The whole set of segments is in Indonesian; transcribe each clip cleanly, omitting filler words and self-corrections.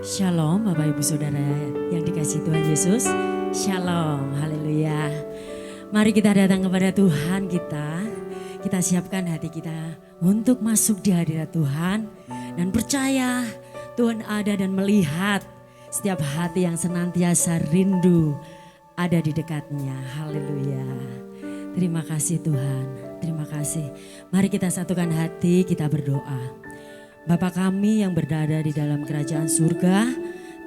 Shalom Bapak Ibu Saudara yang dikasihi Tuhan Yesus. Shalom, haleluya. Mari kita datang kepada Tuhan kita. Kita siapkan hati kita untuk masuk di hadirat Tuhan. Dan percaya Tuhan ada dan melihat setiap hati yang senantiasa rindu ada di dekatnya. Haleluya. Terima kasih Tuhan, terima kasih. Mari kita satukan hati, kita berdoa. Bapa kami yang berada di dalam kerajaan surga,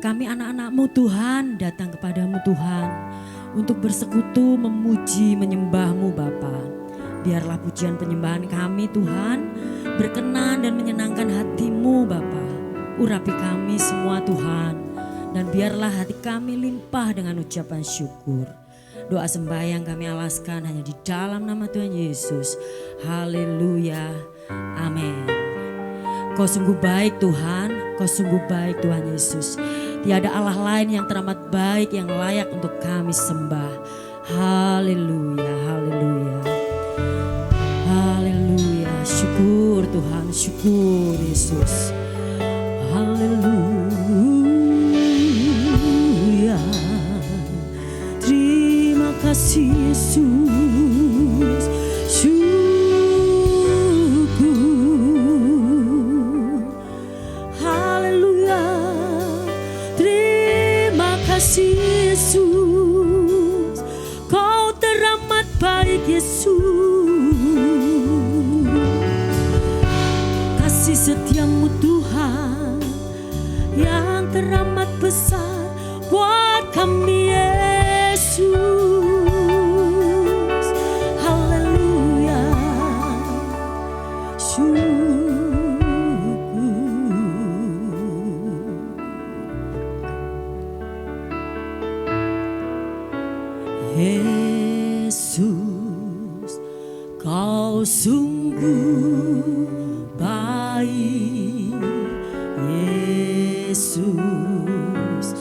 kami anak-anak-Mu Tuhan datang kepadamu Tuhan untuk bersekutu, memuji, menyembah-Mu Bapa. Biarlah pujian penyembahan kami Tuhan berkenan dan menyenangkan hati-Mu Bapa. Urapi kami semua Tuhan dan biarlah hati kami limpah dengan ucapan syukur. Doa sembahyang kami alaskan hanya di dalam nama Tuhan Yesus. Haleluya, amin. Kau sungguh baik Tuhan, Kau sungguh baik Tuhan Yesus. Tiada Allah lain yang teramat baik yang layak untuk kami sembah. Haleluya, haleluya. Haleluya, syukur Tuhan, syukur Yesus. Haleluya. Terima kasih Yesus. Yesus, Kau teramat baik Yesus. Kasih setiamu Tuhan yang teramat besar buat kami Yesus. Haleluya. Yesus, Kau sungguh baik. Yesus,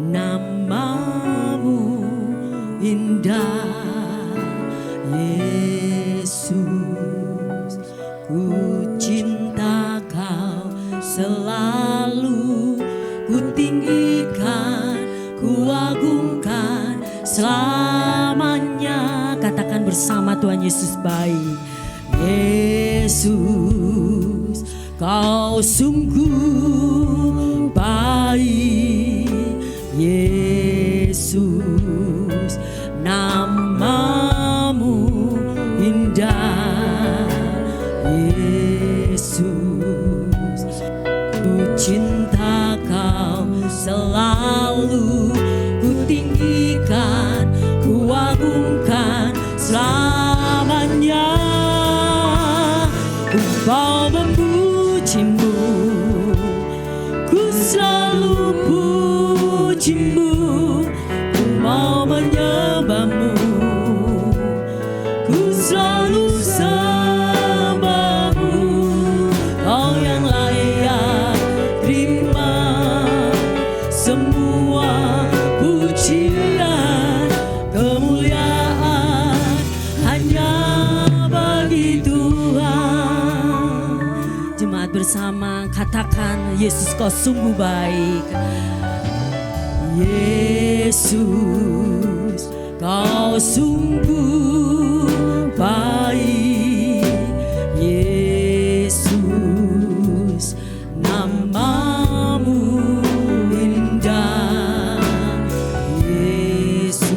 namamu indah. Yesus, ku cinta Kau selalu, ku tinggikan, ku agungkan selamanya. Katakan bersama, Tuhan Yesus baik. Yesus, Kau sungguh baik. Yesus, namamu indah. Yesus, ku cinta Kau selalu, ku tinggikan, ku agungkan selamanya. Ku mau memujimu, ku selalu pujimu. Ku mau menyembahmu, ku selalu sembahmu. Kau yang layak terima semua pujian, kemuliaan hanya bagi Tuhan. Jemaat bersama katakan, Yesus Kau sungguh baik. Yesus, Kau sungguh baik. Yesus, namamu indah. Yesus,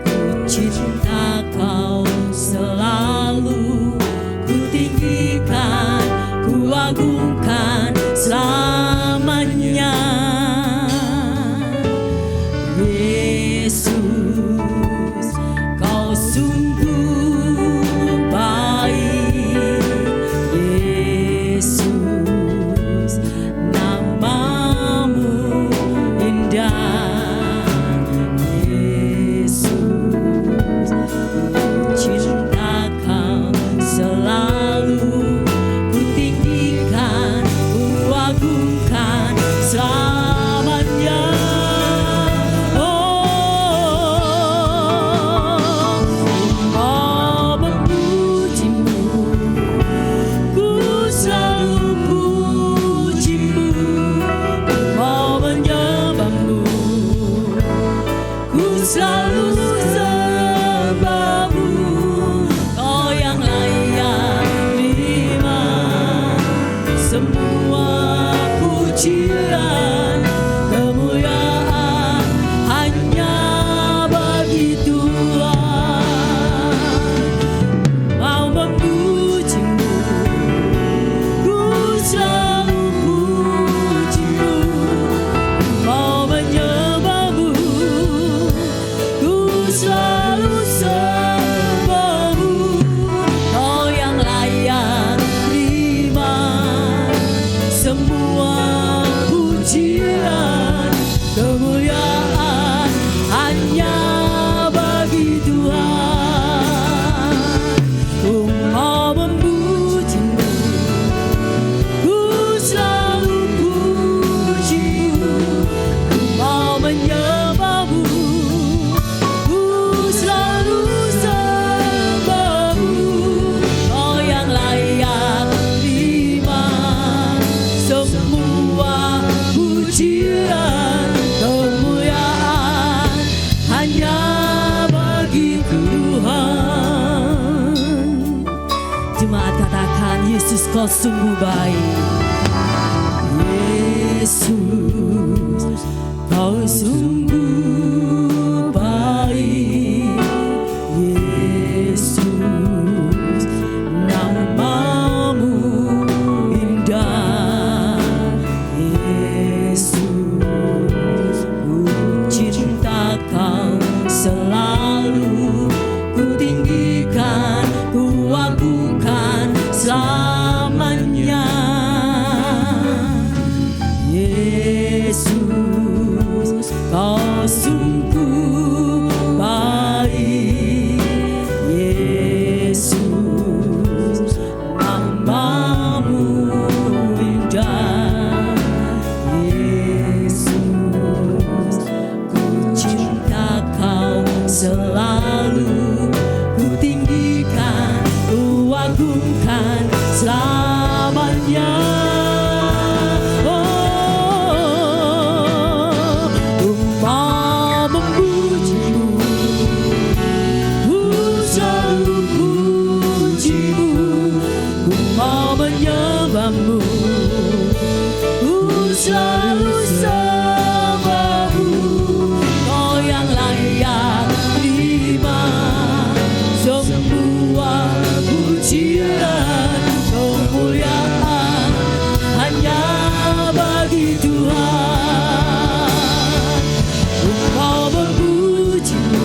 ku cinta Kau selalu, ku tinggikan, ku agungkan selamanya. Yesus, Kau sungguh baik. Yesus, namamu indah. Yesus, ku cinta Kau selalu, ku tinggikan, pujian, kemuliaan hanya bagi Tuhan. Mau memujimu, ku selalu pujimu. Mau menyembahmu, ku selalu sembahmu. Kau yang layak terima semua pujian, kemuliaan hanya bagi Tuhan. Ku mau memujimu, ku selalu pujimu. Ku mau menyembahmu, ku selalu sembahmu. Kau yang layak terima semua pujian, kemuliaan hanya bagi Tuhan. Jemaat katakan, Yesus kau sungguh baik. Yesus kau sungguh baik. Yesus namamu indah. Yesus ku cinta kau selalu, ku tinggikan, ku agukan selamanya. Yesus kau sungguh baik. Yesus namamu indah. Yesus ku cinta kau selalu, ku tinggikan, ku agungkan selamanya. Ku mau memujimu, ku selalu pujimu. Ku mau menyembahmu, ku selalu sembahmu. Kau yang layak terima semua pujian, kemuliaan hanya bagi Tuhan. Ku mau memujimu,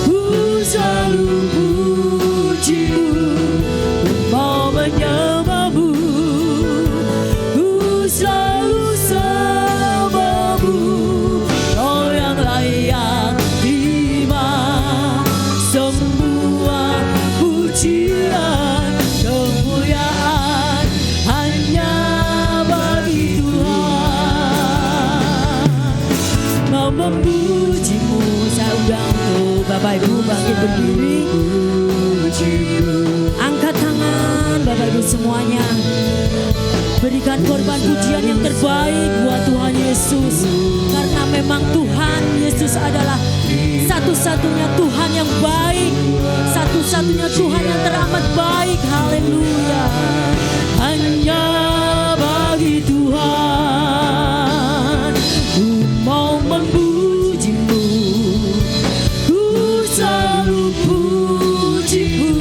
ku selalu pujimu. Ku mau menyembahmu, ku selalu sembahmu. Kau yang layak terima semua pujian, kemuliaan hanya bagi Tuhan. Mau memujimu, saya undang tuh Bapak Ibu bangkit berdiri. Angkat tangan Bapak Ibu semuanya. Berikan korban pujian yang terbaik buat Tuhan Yesus. Karena memang Tuhan Yesus adalah satu-satunya Tuhan yang baik, satu-satunya Tuhan yang teramat baik. Haleluya. Hanya bagi Tuhan. Ku mau memujimu, ku selalu pujimu.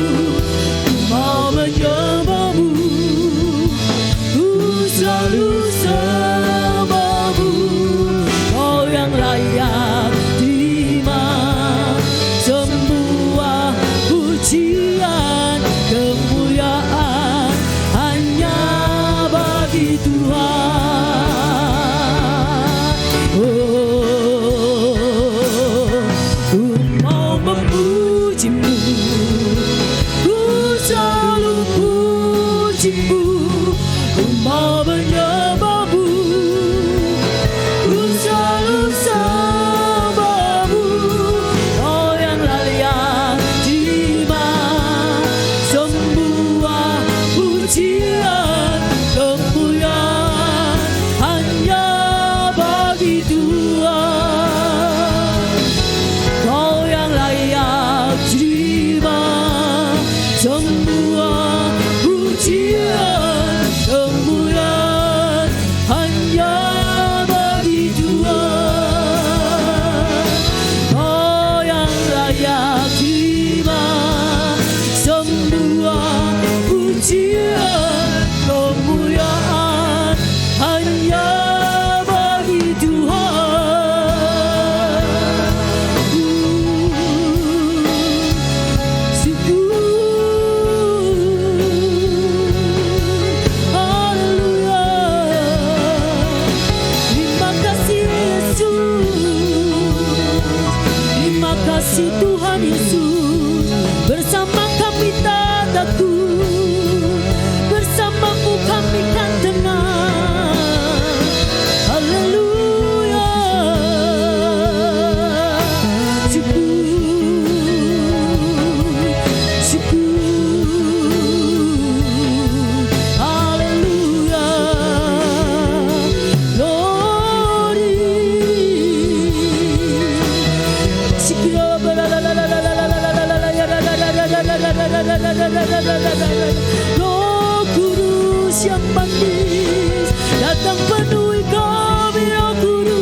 Ku mau menyembahmu, ku selalu sembahmu. Kau yang layak terima semua pujian, kemuliaan hanya bagi Tuhan. Ku mau memujimu, ku selalu pujimu. Ku mau menyembahmu, ku selalu sembahmu. Kau yang layak terima semua pujian, kemuliaan hanya bagi Tuhan. Kau yang layak terima semua pujian, kemuliaan yang manis, datang penuhi kami Roh Kudus.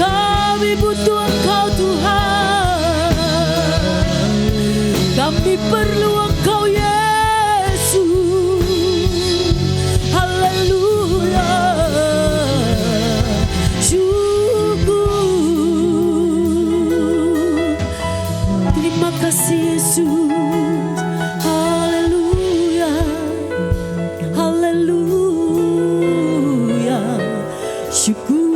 Kami butuh Engkau Tuhan, kami perlu Engkau Yesus. Haleluya, syukur, terima kasih Yesus. Haleluya, haleluya, syukur.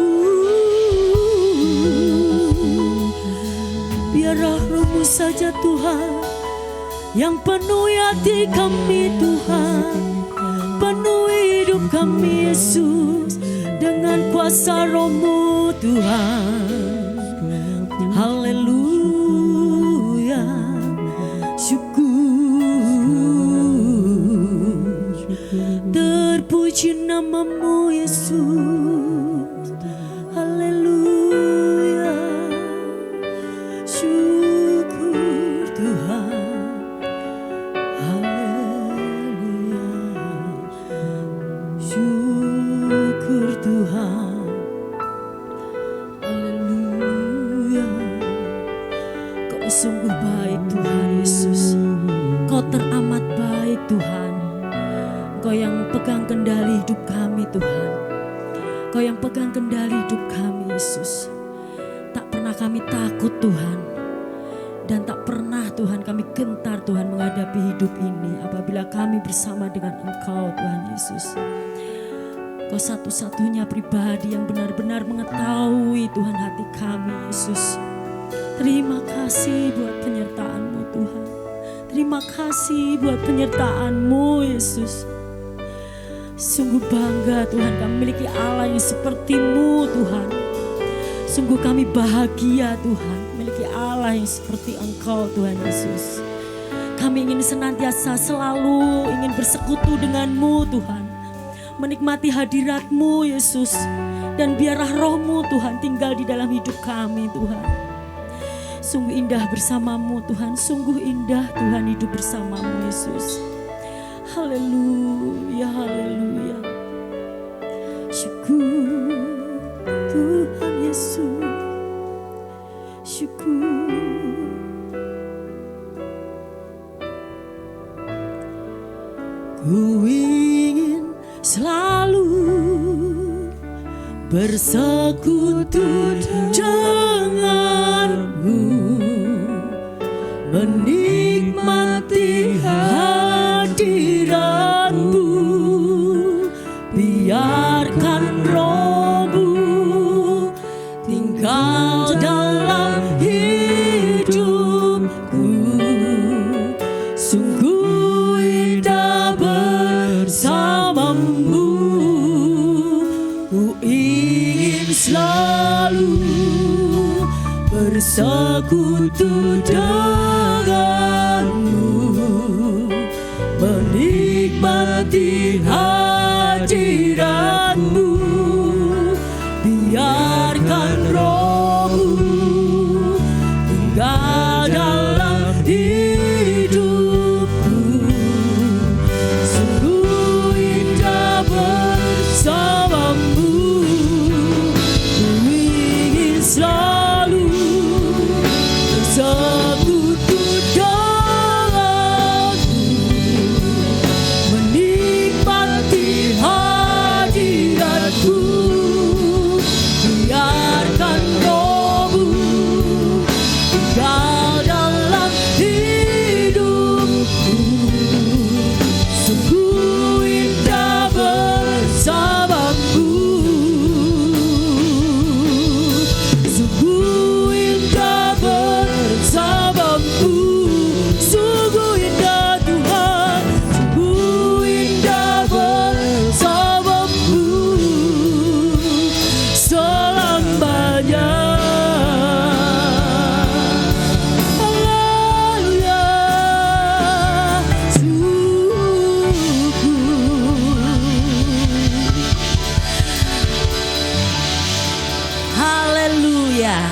Biar Roh-Mu saja Tuhan yang penuhi hati kami Tuhan, penuhi hidup kami Yesus dengan kuasa Roh-Mu Tuhan. Haleluya, syukur, terpuji nama-Mu Yesus. Haleluya, syukur Tuhan. Syukur Tuhan, haleluya. Kau sungguh baik Tuhan Yesus, Kau teramat baik Tuhan. Kau yang pegang kendali hidup kami Tuhan, Kau yang pegang kendali hidup kami Yesus. Tak pernah kami takut Tuhan, dan tak pernah Tuhan kami gentar Tuhan menghadapi hidup ini apabila kami bersama dengan Engkau Tuhan Yesus. Kau satu-satunya pribadi yang benar-benar mengetahui Tuhan hati kami Yesus. Terima kasih buat penyertaan-Mu Tuhan. Terima kasih buat penyertaan-Mu Yesus. Sungguh bangga Tuhan kami memiliki Allah yang seperti-Mu Tuhan. Sungguh kami bahagia Tuhan memiliki Allah yang seperti Engkau Tuhan Yesus. Kami ingin senantiasa selalu ingin bersekutu dengan-Mu Tuhan, menikmati hadirat-Mu Yesus, dan biarlah Roh-Mu Tuhan tinggal di dalam hidup kami Tuhan. Sungguh indah bersama-Mu Tuhan, sungguh indah Tuhan hidup bersama-Mu Yesus. Haleluya, haleluya, syukur Tuhan Yesus, syukur. Ku ingin selalu bersekutu denganmu, menikmati hadiratmu, biarkan Roh-Mu tinggal dalam hidupku. Sungguh indah bersama-Mu, ku ingin selalu bersekutu denganmu, menikmati hadiratmu, biarkan Roh-Mu tinggal dalam hidupku. Sungguh indah bersama-Mu, ku ingin selalu bersekutu denganmu, menikmati hadiratmu, Haleluya.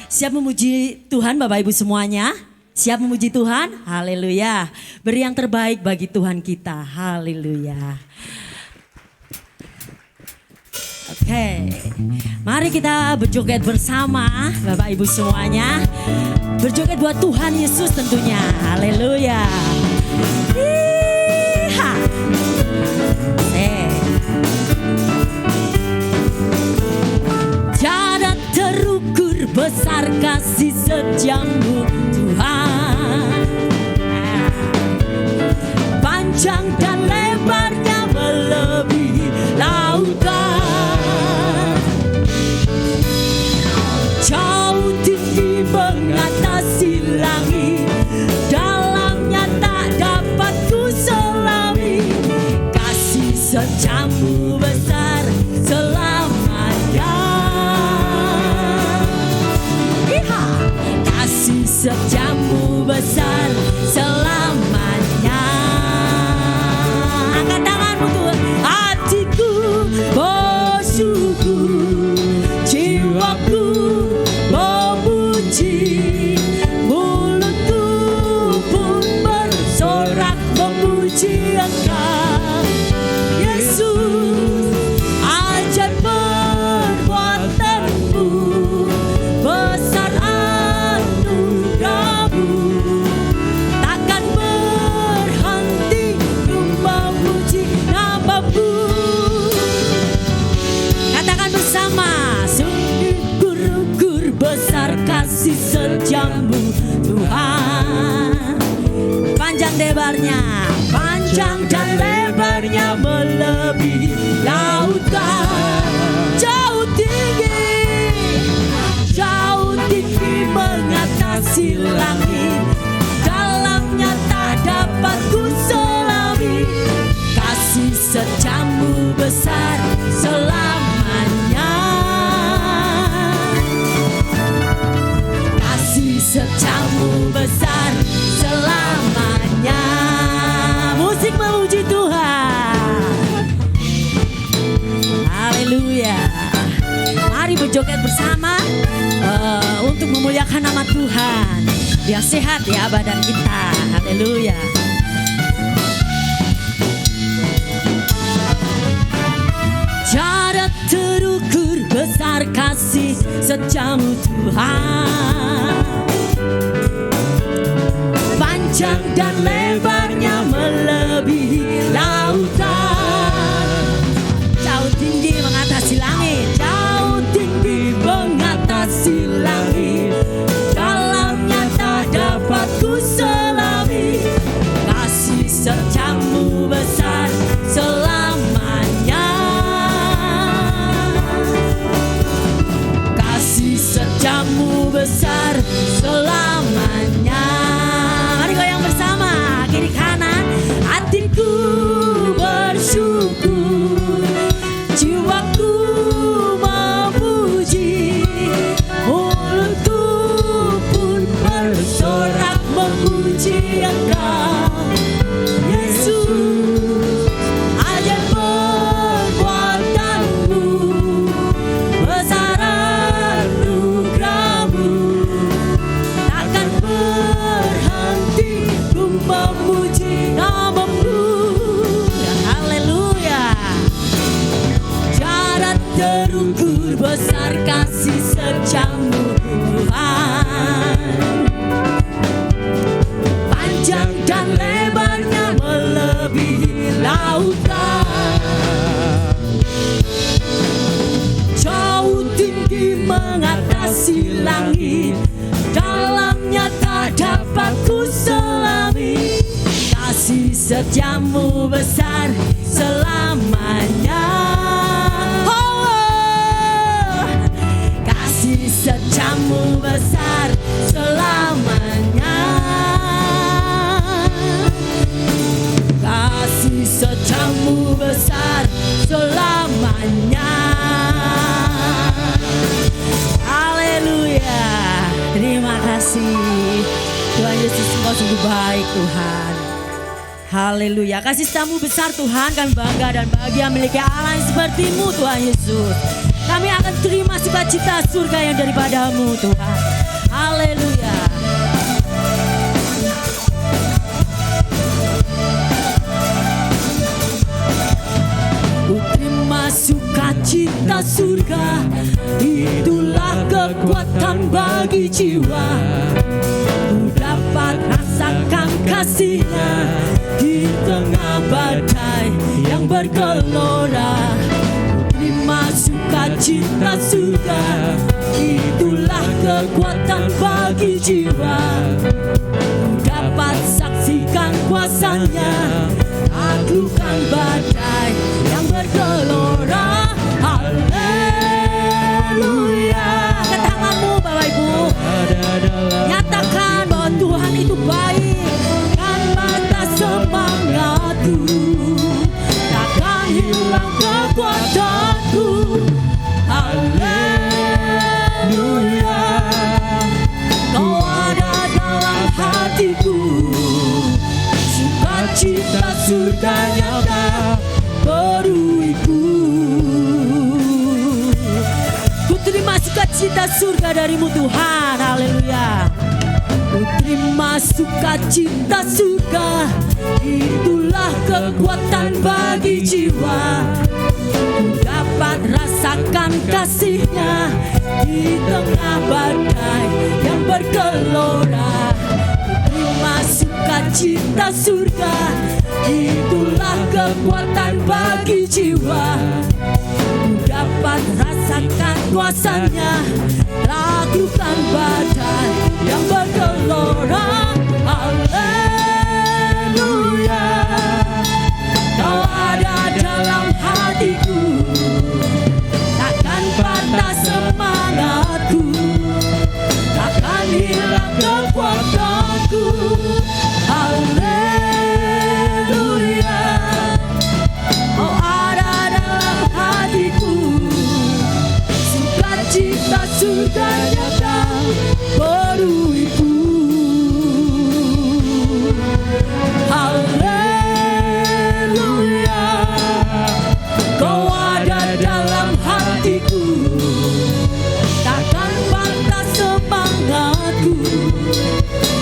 Siap memuji Tuhan Bapak Ibu semuanya? Siap memuji Tuhan? Haleluya. Beri yang terbaik bagi Tuhan kita. Haleluya. Oke, mari kita berjoget bersama Bapak Ibu semuanya. Berjoget buat Tuhan Yesus tentunya. Haleluya. Iha. Tiada terukur besar kasih setiamu Tuhan. Panjang dan lebarnya melebihi lautan. Jauh tinggi mengatasi langit, dalamnya tak dapat ku selami. Kasih setiamu besar selamanya. Iha. Kasih setiamu besar selamanya. Angkat tanganmu Tuhan. Hatiku bersyukur, jiwaku memuji, mulutku pun bersorak memuji Engkau Yesus. Ajaib perbuatanmu, besar anugerahmu, takkan berhenti ku memuji namamu. Katakan bersama, sungguh besar kasih setiamu Tuhan. Panjang dan lebarnya melebihi lautan. Jauh tinggi mengatasi langit, dalamnya tak dapat ku selami. Kasih setiamu besar selamanya. Kasih setiamu besar selamanya. Musik memuji Tuhan. Haleluya. Mari berjoget bersama untuk memuliakan nama Tuhan. Biar sehat ya badan kita. Haleluya. Tiada terukur besar kasih setiamu Tuhan. Panjang dan lebarnya melebihi lautan. Jauh tinggi mengatasi langit, jauh tinggi mengatasi langit, dalamnya tak dapat ku selami. Kasih setiamu besar selamanya. Kasih setiamu besar selamanya. Mari goyang bersama, kiri kanan. Hatiku bersyukur, jiwaku memuji, mulutku pun bersorak memuji Engkau Yesus. Ajaib perbuatanmu, besar anugerahmu, takkan berhenti ku memuji namamu. Haleluya. Tiada terukur besar kasih setiamu Tuhan. Panjang dan lebarnya melebihi lautan. Jauh tinggi mengatasi langit, dalamnya tak dapat ku selami. Kasih setiamu besar selamanya. Oh, kasih setiamu besar selamanya. Kasih setiamu besar selamanya. Haleluya. Terima kasih Tuhan Yesus, Engkau sungguh baik Tuhan. Haleluya. Kasih setamu besar Tuhan, kami bangga dan bahagia memiliki Allah yang seperti-Mu Tuhan Yesus. Kami akan terima sukacita surga yang daripada-Mu Tuhan. Haleluya. Ku terima sukacita surga, itulah kekuatan bagi jiwa. Ku dapat rasakan kasih-Nya di tengah badai yang bergelora. Ku terima sukacita surga, itulah kekuatan bagi jiwa. Ku dapat saksikan kuasa-Nya, taklukkan badai yang bergelora. Haleluya. Angkat tanganmu Bapak Ibu, nyatakan bahwa Tuhan itu baik. Kan batas semangatku, takkan hilang kekuatanku. Haleluya. Kau ada dalam hatiku, sukacita surga nyata beriku. Ku terima sukacita surga dari-Mu Tuhan. Haleluya. Ku terima sukacita surga, itulah kekuatan bagi jiwa. Ku dapat rasakan kasih-Nya di tengah badai yang bergelora. Ku terima sukacita surga, itulah kekuatan bagi jiwa. Ku dapat rasakan kuasa-Nya, taklukkan badai yang bergelora. Haleluya. Kau ada dalam hatiku, takkan patah semangatku, takkan hilang kekuatanku. Haleluya. Kau ada dalam hatiku, sukacita surga nyata beriku. Haleluya. Kau ada dalam hatiku, takkan patah semangatku,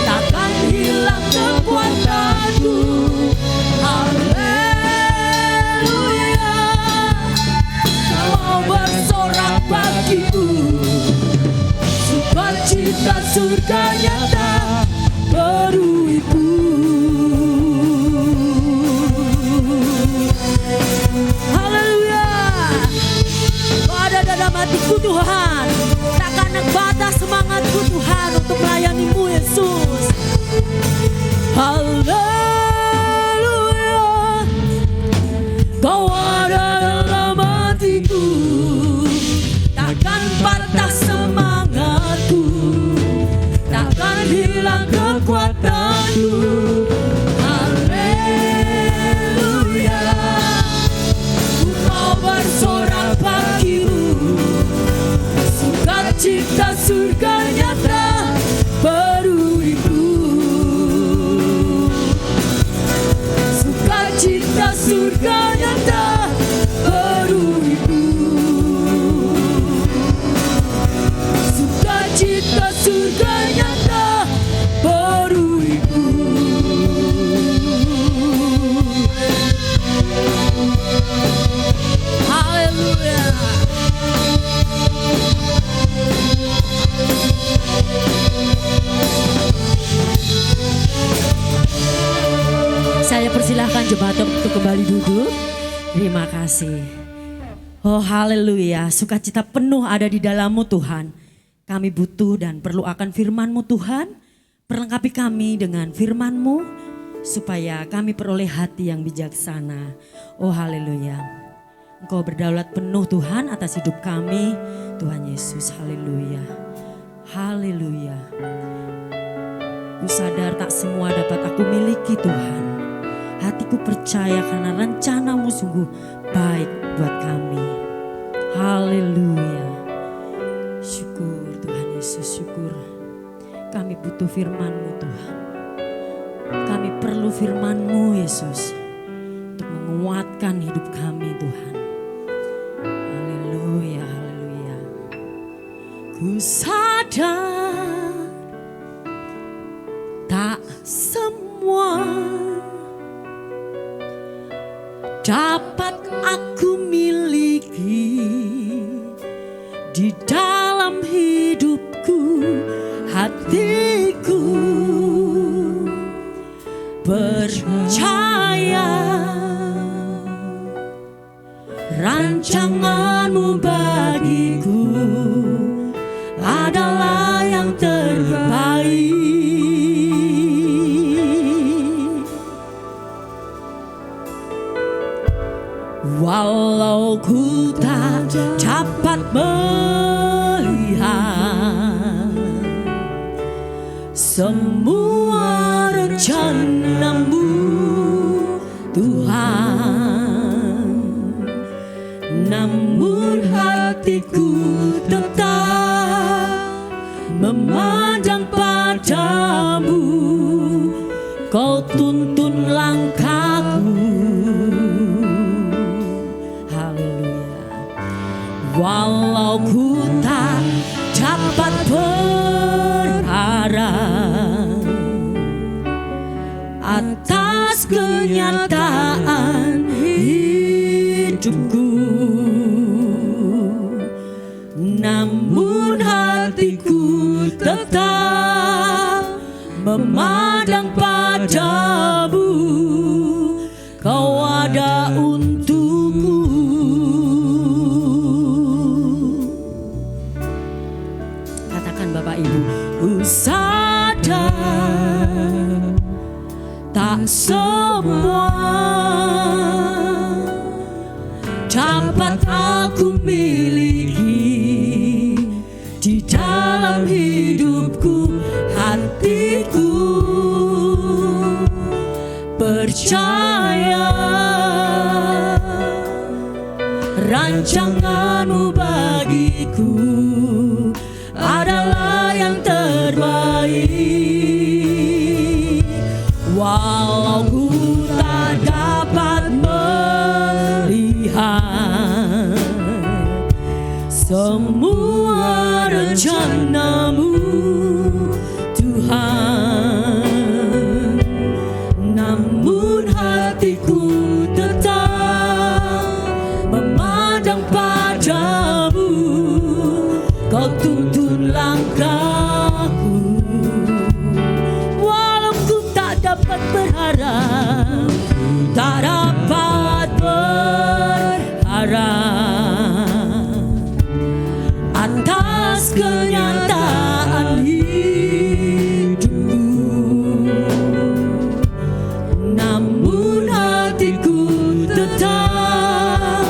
takkan hilang kekuatanku. Haleluya. Kau bersorak bagiku, sukacita surga nyata beriku. Haleluya. Kau ada dalam hatiku Tuhan, takkan batas semangatku Tuhan untuk melayani-Mu Yesus. Haleluya. Kau ada dalam hatiku, takkan patah semangatku, takkan hilang kekuatanku. Haleluya. Kau bersorak bagimu, sukacita surga nyata beriku. Sukacita surga nyata beriku. Sukacita surga nyata beriku. Haleluya. Saya persilahkan jemaat untuk kembali duduk. Terima kasih. Oh haleluya, sukacita penuh ada di dalam-Mu Tuhan. Kami butuh dan perlu akan firman-Mu Tuhan. Perlengkapi kami dengan firman-Mu supaya kami peroleh hati yang bijaksana. Oh haleluya. Engkau berdaulat penuh Tuhan atas hidup kami. Tuhan Yesus, haleluya. Haleluya. Ku sadar tak semua dapat aku miliki Tuhan. Hatiku percaya karena rencana-Mu sungguh baik buat kami. Haleluya. Syukur Tuhan Yesus, syukur. Kami butuh firman-Mu Tuhan. Kami perlu melalui firman-Mu Yesus untuk menguatkan hidup kami Tuhan. Haleluya, haleluya. Ku sadar tak semua dapat aku miliki di dalam hidupku, hatiku percaya rancangan-Mu bagiku adalah yang terbaik. Walau ku tak dapat melihat semua rencana-Mu Tuhan, namun hatiku tetap memandang padamu. Kau tuntun langkahku. Haleluya. Walau ku tak dapat berharap atas kenyataan hidupku, namun hatiku tetap memandang padamu. Kau ada untukku. Katakan Bapak Ibu, ku sadar tak semua dapat aku miliki di dalam hidupku, hatiku percaya rancangan-Mu bagiku adalah yang terbaik. Walau ku tak dapat melihat semua rencana-Mu Tuhan, namun hatiku tetap memandang padamu. Kau tuntun langkahku. Walau ku tak dapat berharap, tak dapat berharap atas kenyataan hidupku, namun hatiku tetap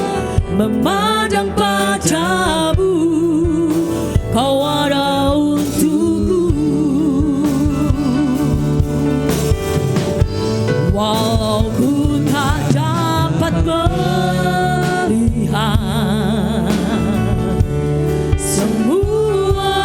memandang padamu. Kau ada untukku. Walau ku tak dapat melihat semua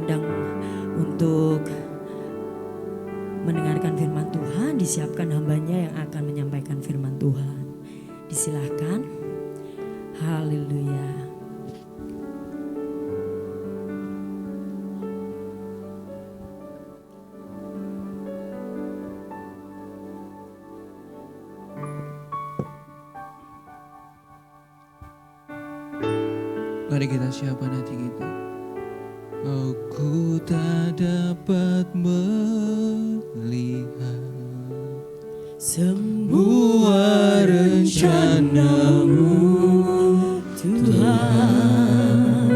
undang untuk mendengarkan firman Tuhan, disiapkan hambanya yang akan menyampaikan firman Tuhan. Disilahkan. Haleluya. Mari kita siapkan hati kita. Aku tak dapat melihat semua rencana-Mu, Tuhan.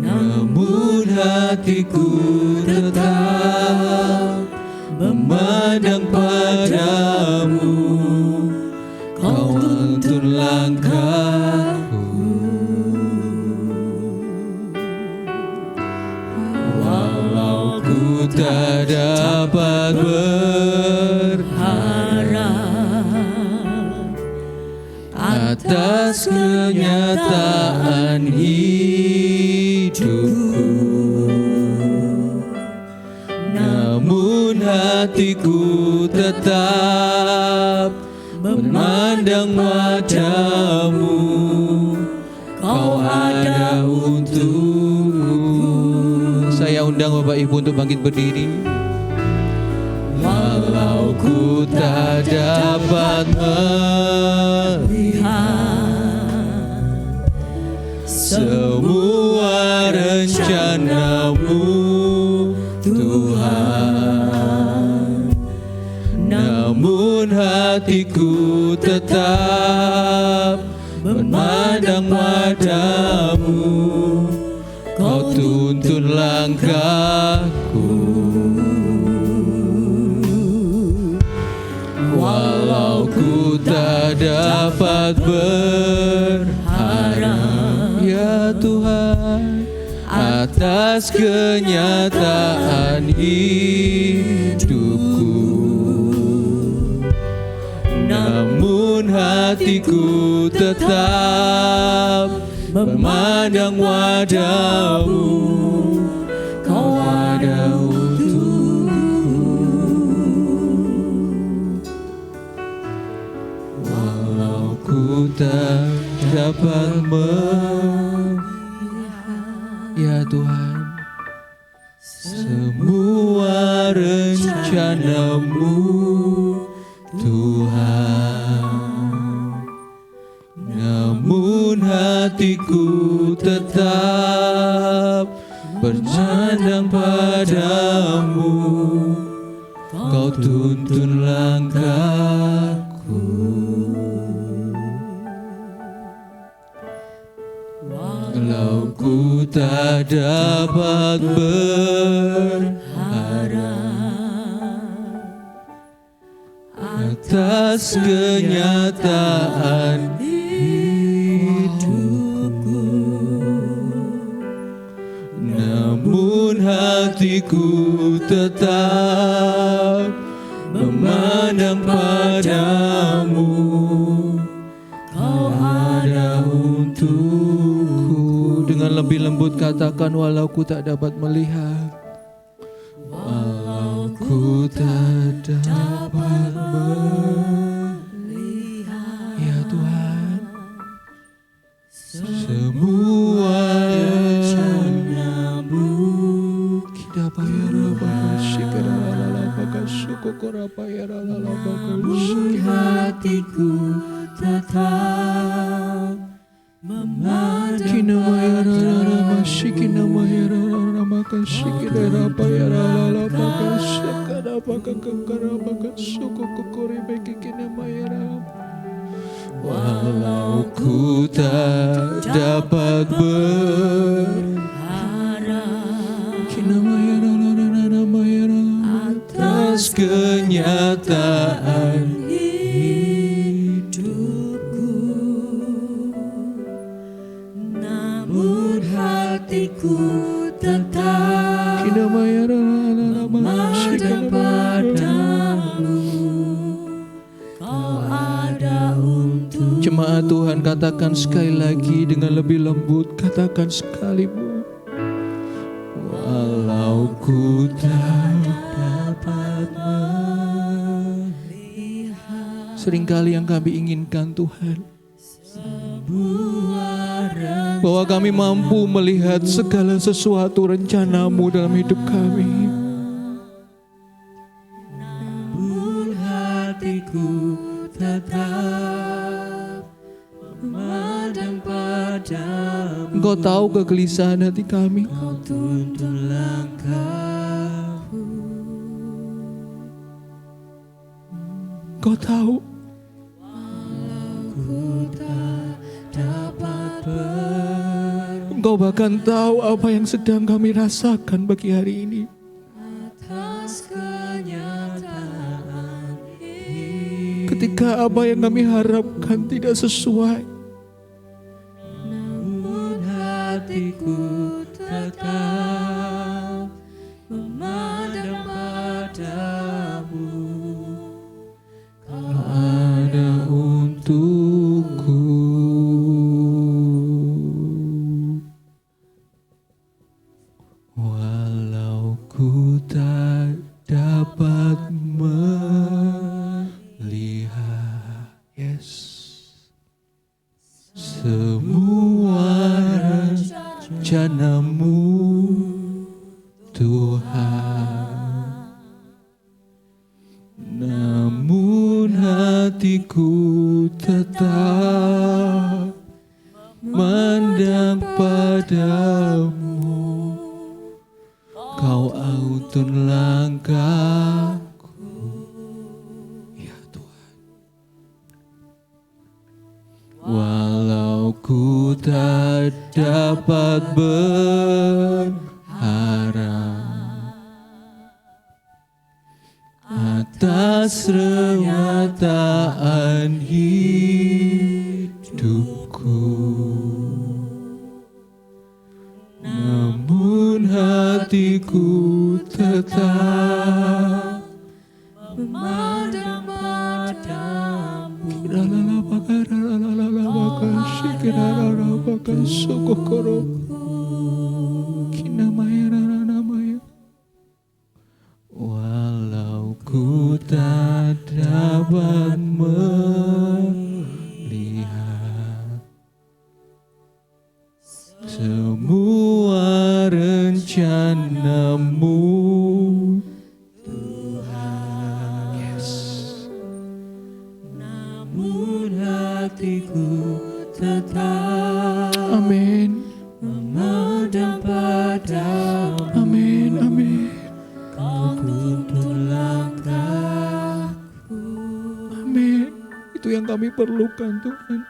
Namun hatiku tetap memandang padamu. Kau tuntun langkahku. Walau ku tak dapat berharap atas kenyataan hidupku, namun hatiku tetap memandang wajah-Mu. Kau ada untukku. Saya undang Bapak Ibu untuk bangkit berdiri. Walau ku tak dapat melihat semua rencana-Mu, Tuhan, namun hatiku tetap memandang wajah-Mu. Kau tuntun langkahku. Walau ku tak dapat berharap, ya Tuhan, atas kenyataan hidupku, namun hatiku tetap memandang wajah-Mu. Kau ada untukku. Walau ku tak dapat melihat, ya Tuhan, semua rencana-Mu, Tuhan, namun hatiku tetap bercandang padamu. Kau tuntun langkahku. Walau ku tak dapat berharap atas kenyataan hidupku, namun hatiku tetap memandang padamu. Kau ada untukku. Dengan lebih lembut katakan, walau ku tak dapat melihat, walau ku tak dapat melihat, ya Tuhan, semua rencana-Mu. Kita bayar namun hatiku tetap memandang walau ku tak dapat berharap atas kenyataan hidupku, namun hatiku tetap memandang padamu. Kau ada untuk. Jemaat Tuhan, katakan sekali lagi dengan lebih lembut, katakan sekali, Bu. walau ku tak dapat melihat. Seringkali yang kami inginkan Tuhan, bahwa kami mampu melihat segala sesuatu rencana-Mu dalam hidup kami. Namun hatiku tetap memandang padamu. Engkau tahu kegelisahan hati kami. Kau tuntun langkahku. Engkau tahu. Engkau bahkan tahu apa yang sedang kami rasakan bagi hari ini. Atas kenyataan ini, ketika apa yang kami harapkan tidak sesuai, namun hatiku tetap memandang padamu. Kau ada untukku. Walau ku tak dapat melihat, yes, semua rencana-Mu Tuhan, namun hatiku tetap mandang padamu. Kau autun langkahku, ya Tuhan. Walau ku tak dapat berharap atas kenyataan hidupku, namun hatiku tetap memandang padamu. Walau ku tak dapat melihat semua rencana-Mu Tuhan, yes, namun hatiku tetap, amin, memandang padamu. Amin, amin. Kau tuntun langkahku. Amin. Itu yang kami perlukan Tuhan.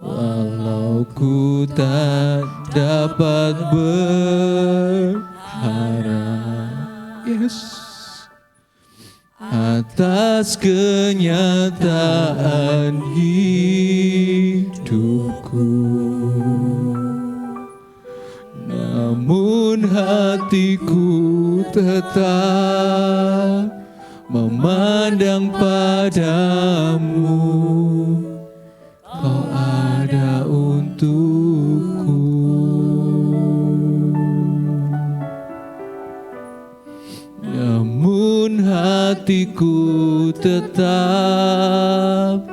Walau ku tak dapat berharap, yes, atas kenyataan hidupku, namun hatiku tetap memandang padamu. Kau ada untukku. Namun hatiku tetap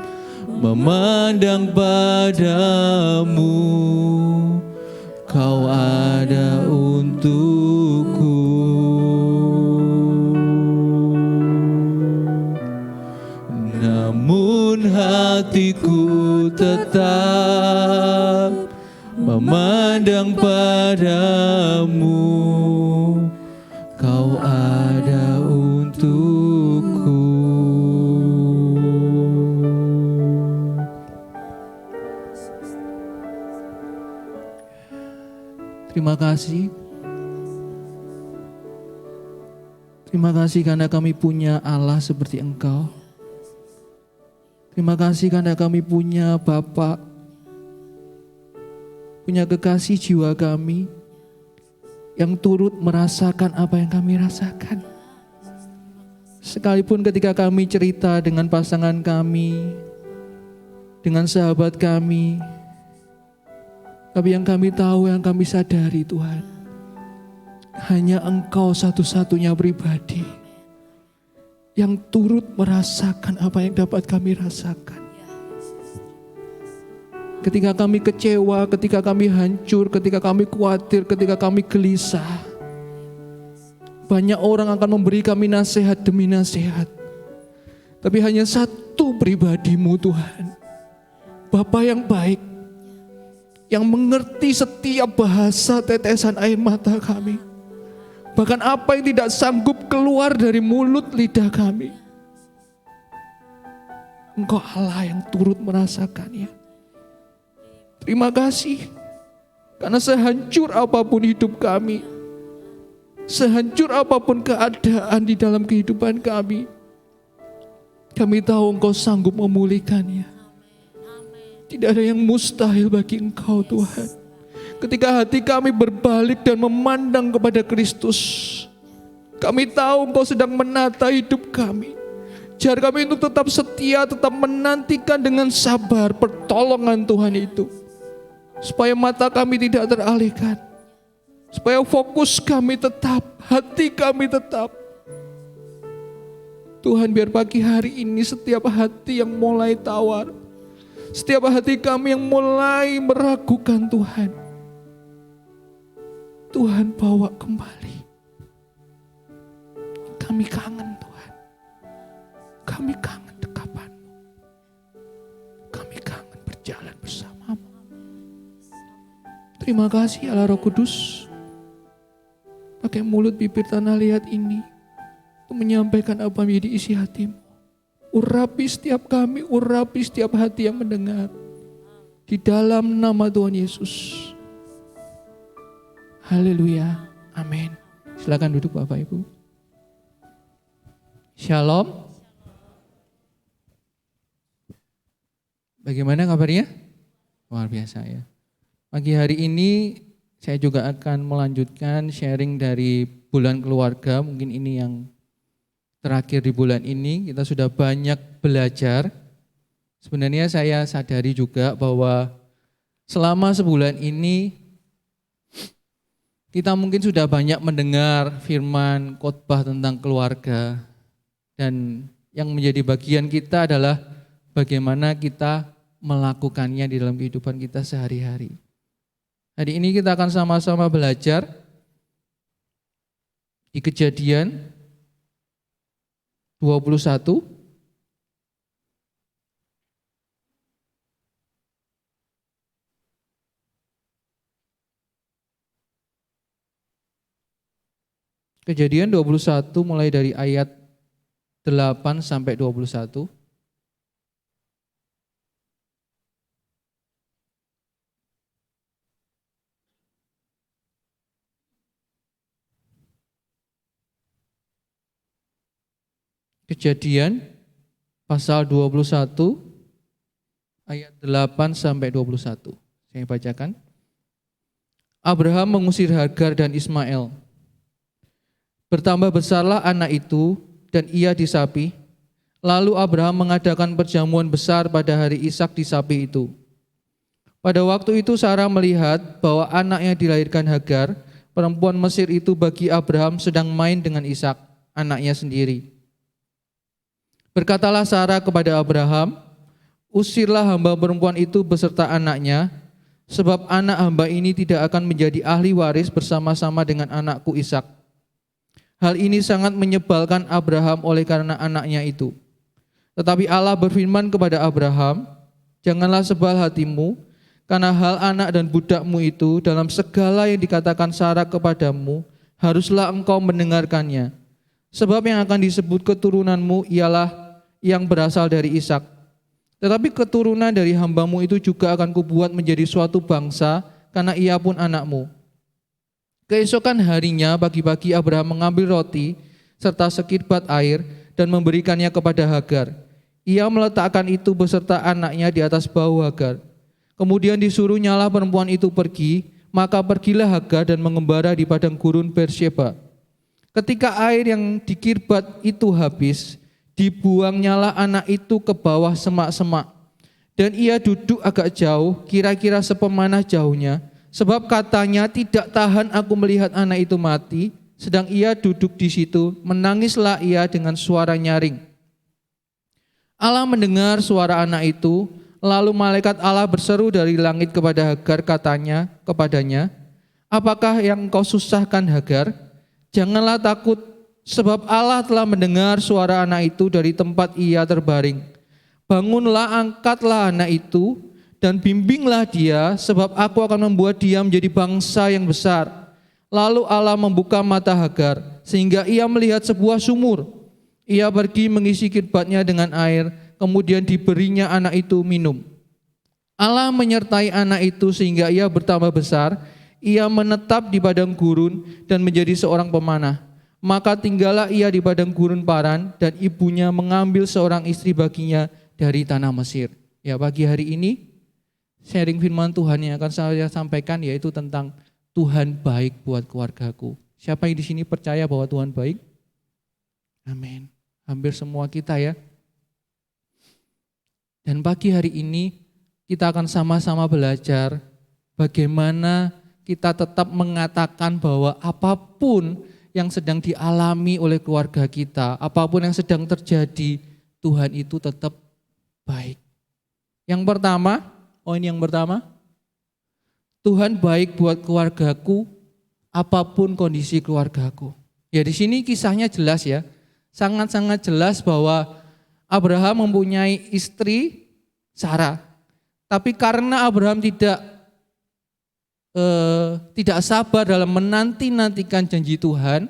memandang padamu. Kau ada untukku. Namun hatiku tetap memandang padamu. Kau ada untukku. Terima kasih. Terima kasih karena kami punya Allah seperti Engkau. Terima kasih karena kami punya Bapa, punya kekasih jiwa kami yang turut merasakan apa yang kami rasakan. Sekalipun ketika kami cerita dengan pasangan kami, dengan sahabat kami, tapi yang kami tahu, yang kami sadari Tuhan, hanya Engkau satu-satunya pribadi yang turut merasakan apa yang dapat kami rasakan. Ketika kami kecewa, ketika kami hancur, ketika kami khawatir, ketika kami gelisah, banyak orang akan memberi kami nasihat demi nasihat. Tapi hanya satu pribadi-Mu Tuhan, Bapa yang baik, yang mengerti setiap bahasa tetesan air mata kami. Bahkan apa yang tidak sanggup keluar dari mulut lidah kami. Engkau Allah yang turut merasakannya. Terima kasih. Karena sehancur apapun hidup kami, sehancur apapun keadaan di dalam kehidupan kami, kami tahu Engkau sanggup memulihkannya. Tidak ada yang mustahil bagi Engkau Tuhan. Ketika hati kami berbalik dan memandang kepada Kristus, kami tahu Engkau sedang menata hidup kami. Jar kami untuk tetap setia, tetap menantikan dengan sabar pertolongan Tuhan itu. Supaya mata kami tidak teralihkan. Supaya fokus kami tetap, hati kami tetap. Tuhan, biar pagi hari ini setiap hati yang mulai tawar, setiap hati kami yang mulai meragukan Tuhan, Tuhan bawa kembali. Kami kangen Tuhan. Kami kangen dekapan-Mu. Kami kangen berjalan bersama-Mu. Terima kasih Allah Roh Kudus. Pakai mulut, bibir, tanah liat ini untuk menyampaikan apa yang menjadi isi hati-Mu. Urapi setiap kami, urapi setiap hati yang mendengar. Di dalam nama Tuhan Yesus. Haleluya, amin. Silakan duduk Bapak Ibu. Shalom. Bagaimana kabarnya? Luar biasa ya. Pagi hari ini saya juga akan melanjutkan sharing dari bulan keluarga. Mungkin ini yang terakhir di bulan ini. Kita sudah banyak belajar. Sebenarnya saya sadari juga bahwa selama sebulan ini kita mungkin sudah banyak mendengar firman khotbah tentang keluarga, dan yang menjadi bagian kita adalah bagaimana kita melakukannya di dalam kehidupan kita sehari-hari. Hari ini kita akan sama-sama belajar di Kejadian 21. Kejadian 21 mulai dari ayat 8 sampai 21. Kejadian pasal 21 ayat 8 sampai 21. Saya bacakan. Abraham mengusir Hagar dan Ismail. Bertambah besarlah anak itu dan ia disapi. Lalu Abraham mengadakan perjamuan besar pada hari Ishak disapi itu. Pada waktu itu Sarah melihat bahwa anak yang dilahirkan Hagar, perempuan Mesir itu bagi Abraham sedang main dengan Ishak, anaknya sendiri. Berkatalah Sarah kepada Abraham, usirlah hamba perempuan itu beserta anaknya, sebab anak hamba ini tidak akan menjadi ahli waris bersama-sama dengan anakku Ishak. Hal ini sangat menyebalkan Abraham oleh karena anaknya itu. Tetapi Allah berfirman kepada Abraham, janganlah sebal hatimu, karena hal anak dan budakmu itu dalam segala yang dikatakan Sarah kepadamu, haruslah engkau mendengarkannya. Sebab yang akan disebut keturunanmu ialah yang berasal dari Ishak. Tetapi keturunan dari hambamu itu juga akan kubuat menjadi suatu bangsa, karena ia pun anakmu. Keesokan harinya pagi-pagi Abraham mengambil roti serta sekirbat air dan memberikannya kepada Hagar. Ia meletakkan itu beserta anaknya di atas bahu Hagar. Kemudian disuruh nyala perempuan itu pergi, maka pergilah Hagar dan mengembara di padang gurun Beersheba. Ketika air yang dikirbat itu habis, dibuangnyalah anak itu ke bawah semak-semak. Dan ia duduk agak jauh, kira-kira sepemanah jauhnya, Sebab katanya, tidak tahan aku melihat anak itu mati, sedang ia duduk di situ, menangislah ia dengan suara nyaring. Allah mendengar suara anak itu, lalu malaikat Allah berseru dari langit kepada Hagar, katanya kepadanya, apakah yang kau susahkan Hagar? Janganlah takut, sebab Allah telah mendengar suara anak itu dari tempat ia terbaring. Bangunlah, angkatlah anak itu, dan bimbinglah dia, sebab aku akan membuat dia menjadi bangsa yang besar. Lalu Allah membuka mata Hagar, sehingga ia melihat sebuah sumur. Ia pergi mengisi kirbatnya dengan air, kemudian diberinya anak itu minum. Allah menyertai anak itu sehingga ia bertambah besar. Ia menetap di padang gurun dan menjadi seorang pemanah. Maka tinggallah ia di padang gurun Paran, dan ibunya mengambil seorang istri baginya dari tanah Mesir. Ya, pagi hari ini sharing firman Tuhan yang akan saya sampaikan yaitu tentang Tuhan baik buat keluargaku. Siapa yang di sini percaya bahwa Tuhan baik? Amin. Hampir semua kita ya. Dan pagi hari ini kita akan sama-sama belajar bagaimana kita tetap mengatakan bahwa apapun yang sedang dialami oleh keluarga kita, apapun yang sedang terjadi, Tuhan itu tetap baik. Yang pertama, poin yang pertama, Tuhan baik buat keluargaku, apapun kondisi keluargaku. Ya, di sini kisahnya jelas ya. Sangat-sangat jelas bahwa Abraham mempunyai istri Sarah. Tapi karena Abraham tidak sabar dalam menanti-nantikan janji Tuhan,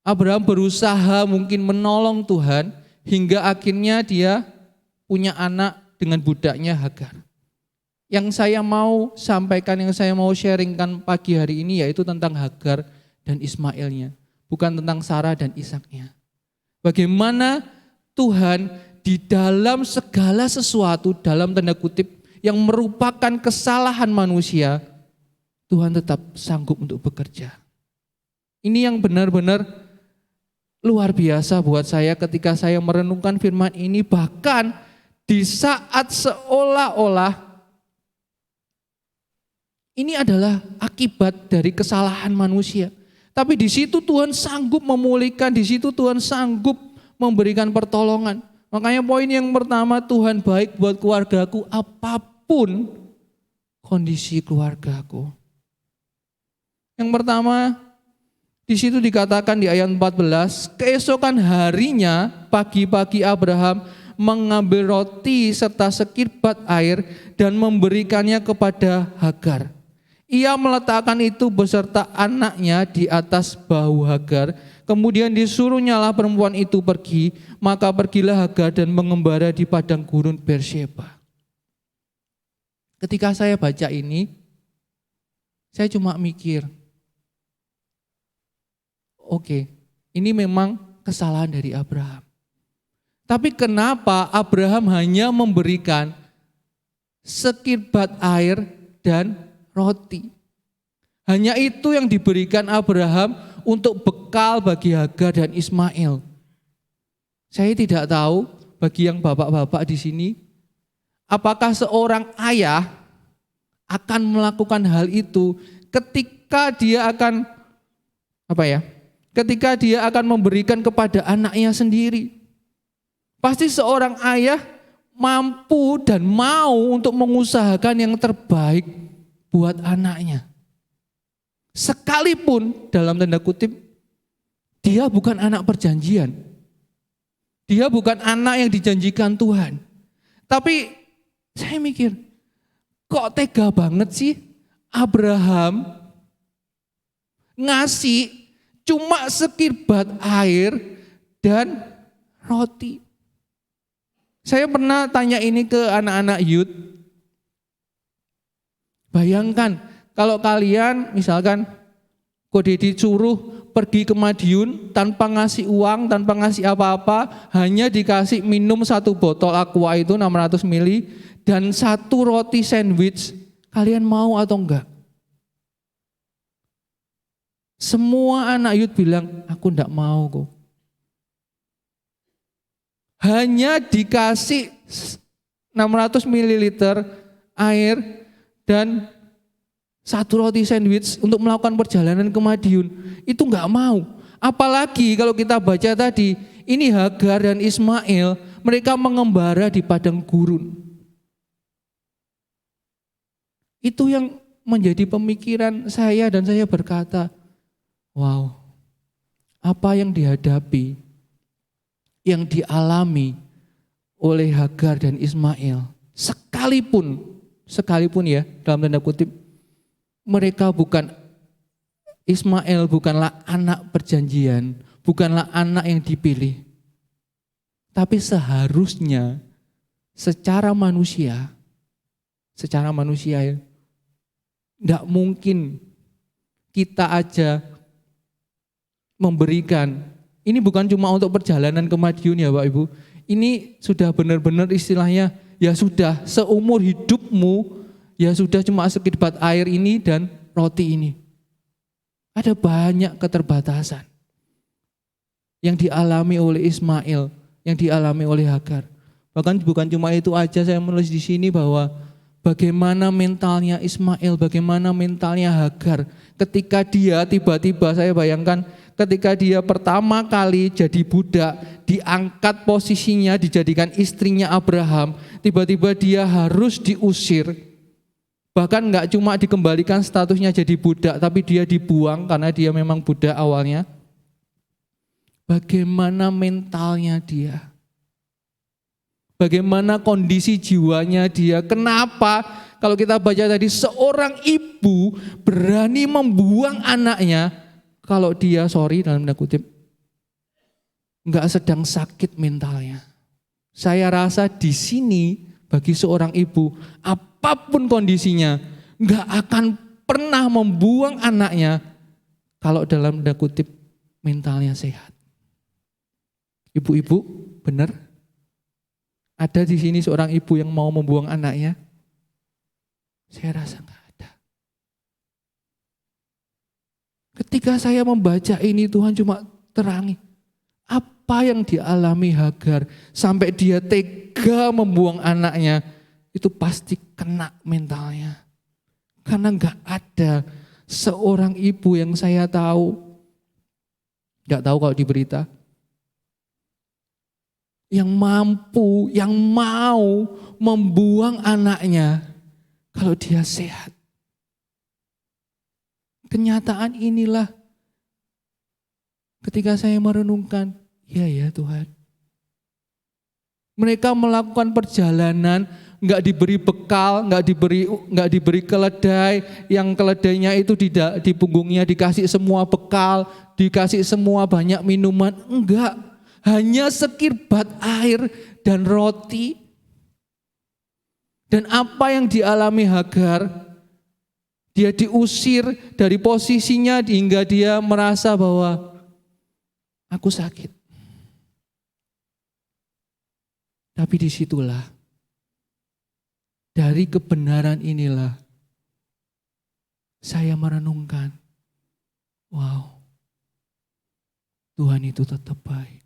Abraham berusaha mungkin menolong Tuhan hingga akhirnya dia punya anak dengan budaknya Hagar. Yang saya mau sampaikan, yang saya mau sharingkan pagi hari ini yaitu tentang Hagar dan Ismailnya. Bukan tentang Sarah dan Ishaknya. Bagaimana Tuhan di dalam segala sesuatu, dalam tanda kutip, yang merupakan kesalahan manusia, Tuhan tetap sanggup untuk bekerja. Ini yang benar-benar luar biasa buat saya ketika saya merenungkan firman ini, bahkan di saat seolah-olah ini adalah akibat dari kesalahan manusia. Tapi di situ Tuhan sanggup memulihkan, di situ Tuhan sanggup memberikan pertolongan. Makanya poin yang pertama, Tuhan baik buat keluargaku apapun kondisi keluargaku. Yang pertama, di situ dikatakan di ayat 14, keesokan harinya pagi-pagi Abraham mengambil roti serta sekirbat air dan memberikannya kepada Hagar. Ia meletakkan itu beserta anaknya di atas bahu Hagar. Kemudian disuruh nyala perempuan itu pergi. Maka pergilah Hagar dan mengembara di padang gurun Beersheba. Ketika saya baca ini, saya cuma mikir, oke, ini memang kesalahan dari Abraham. Tapi kenapa Abraham hanya memberikan sekirbat air dan roti? Hanya itu yang diberikan Abraham untuk bekal bagi Hagar dan Ismail. Saya tidak tahu bagi yang bapak-bapak di sini, apakah seorang ayah akan melakukan hal itu ketika dia akan ketika dia akan memberikan kepada anaknya sendiri. Pasti seorang ayah mampu dan mau untuk mengusahakan yang terbaik buat anaknya. Sekalipun dalam tanda kutip dia bukan anak perjanjian. Dia bukan anak yang dijanjikan Tuhan. Tapi saya mikir, kok tega banget sih Abraham ngasih cuma sekirbat air dan roti. Saya pernah tanya ini ke anak-anak youth. Bayangkan kalau kalian misalkan Kode disuruh pergi ke Madiun tanpa ngasih uang, tanpa ngasih apa-apa, hanya dikasih minum 1 botol aqua itu 600 ml dan 1 roti sandwich, kalian mau atau enggak? Semua anak youth bilang, aku enggak mau kok. Hanya dikasih 600 ml air dan satu roti sandwich untuk melakukan perjalanan ke Madiun. Itu nggak mau. Apalagi kalau kita baca tadi, ini Hagar dan Ismail, mereka mengembara di padang gurun. Itu yang menjadi pemikiran saya dan saya berkata, wow, apa yang dihadapi, yang dialami oleh Hagar dan Ismail, sekalipun ya dalam tanda kutip, mereka Ismail bukanlah anak perjanjian, bukanlah anak yang dipilih. Tapi seharusnya secara manusia ya, tidak mungkin kita aja memberikan, ini bukan cuma untuk perjalanan ke Madiun ya Bapak Ibu, ini sudah benar-benar istilahnya, ya sudah seumur hidupmu, ya sudah cuma sekedip air ini dan roti ini. Ada banyak keterbatasan yang dialami oleh Ismail, yang dialami oleh Hagar. Bahkan bukan cuma itu aja, saya menulis di sini bahwa bagaimana mentalnya Ismail, bagaimana mentalnya Hagar. Ketika dia tiba-tiba, saya bayangkan ketika dia pertama kali jadi budak, diangkat posisinya, dijadikan istrinya Abraham, tiba-tiba dia harus diusir. Bahkan enggak cuma dikembalikan statusnya jadi budak, tapi dia dibuang karena dia memang budak awalnya. Bagaimana mentalnya dia? Bagaimana kondisi jiwanya dia? Kenapa kalau kita baca tadi seorang ibu berani membuang anaknya kalau dia dalam tanda kutip enggak sedang sakit mentalnya. Saya rasa di sini bagi seorang ibu apapun kondisinya enggak akan pernah membuang anaknya kalau dalam tanda kutip mentalnya sehat. Ibu-ibu, benar? Ada di sini seorang ibu yang mau membuang anaknya? Saya rasa enggak ada. Ketika saya membaca ini, Tuhan cuma terangi apa yang dialami Hagar sampai dia tega membuang anaknya, itu pasti kena mentalnya. Karena enggak ada seorang ibu yang saya tahu, enggak tahu kalau di berita, yang mampu, yang mau membuang anaknya kalau dia sehat. Kenyataan inilah ketika saya merenungkan, ya Tuhan. Mereka melakukan perjalanan, enggak diberi bekal, enggak diberi keledai, yang keledainya itu di punggungnya dikasih semua bekal, dikasih semua banyak minuman, enggak. Hanya sekirbat air dan roti. Dan apa yang dialami Hagar, dia diusir dari posisinya hingga dia merasa bahwa aku sakit. Tapi disitulah, dari kebenaran inilah saya merenungkan, wow, Tuhan itu tetap baik.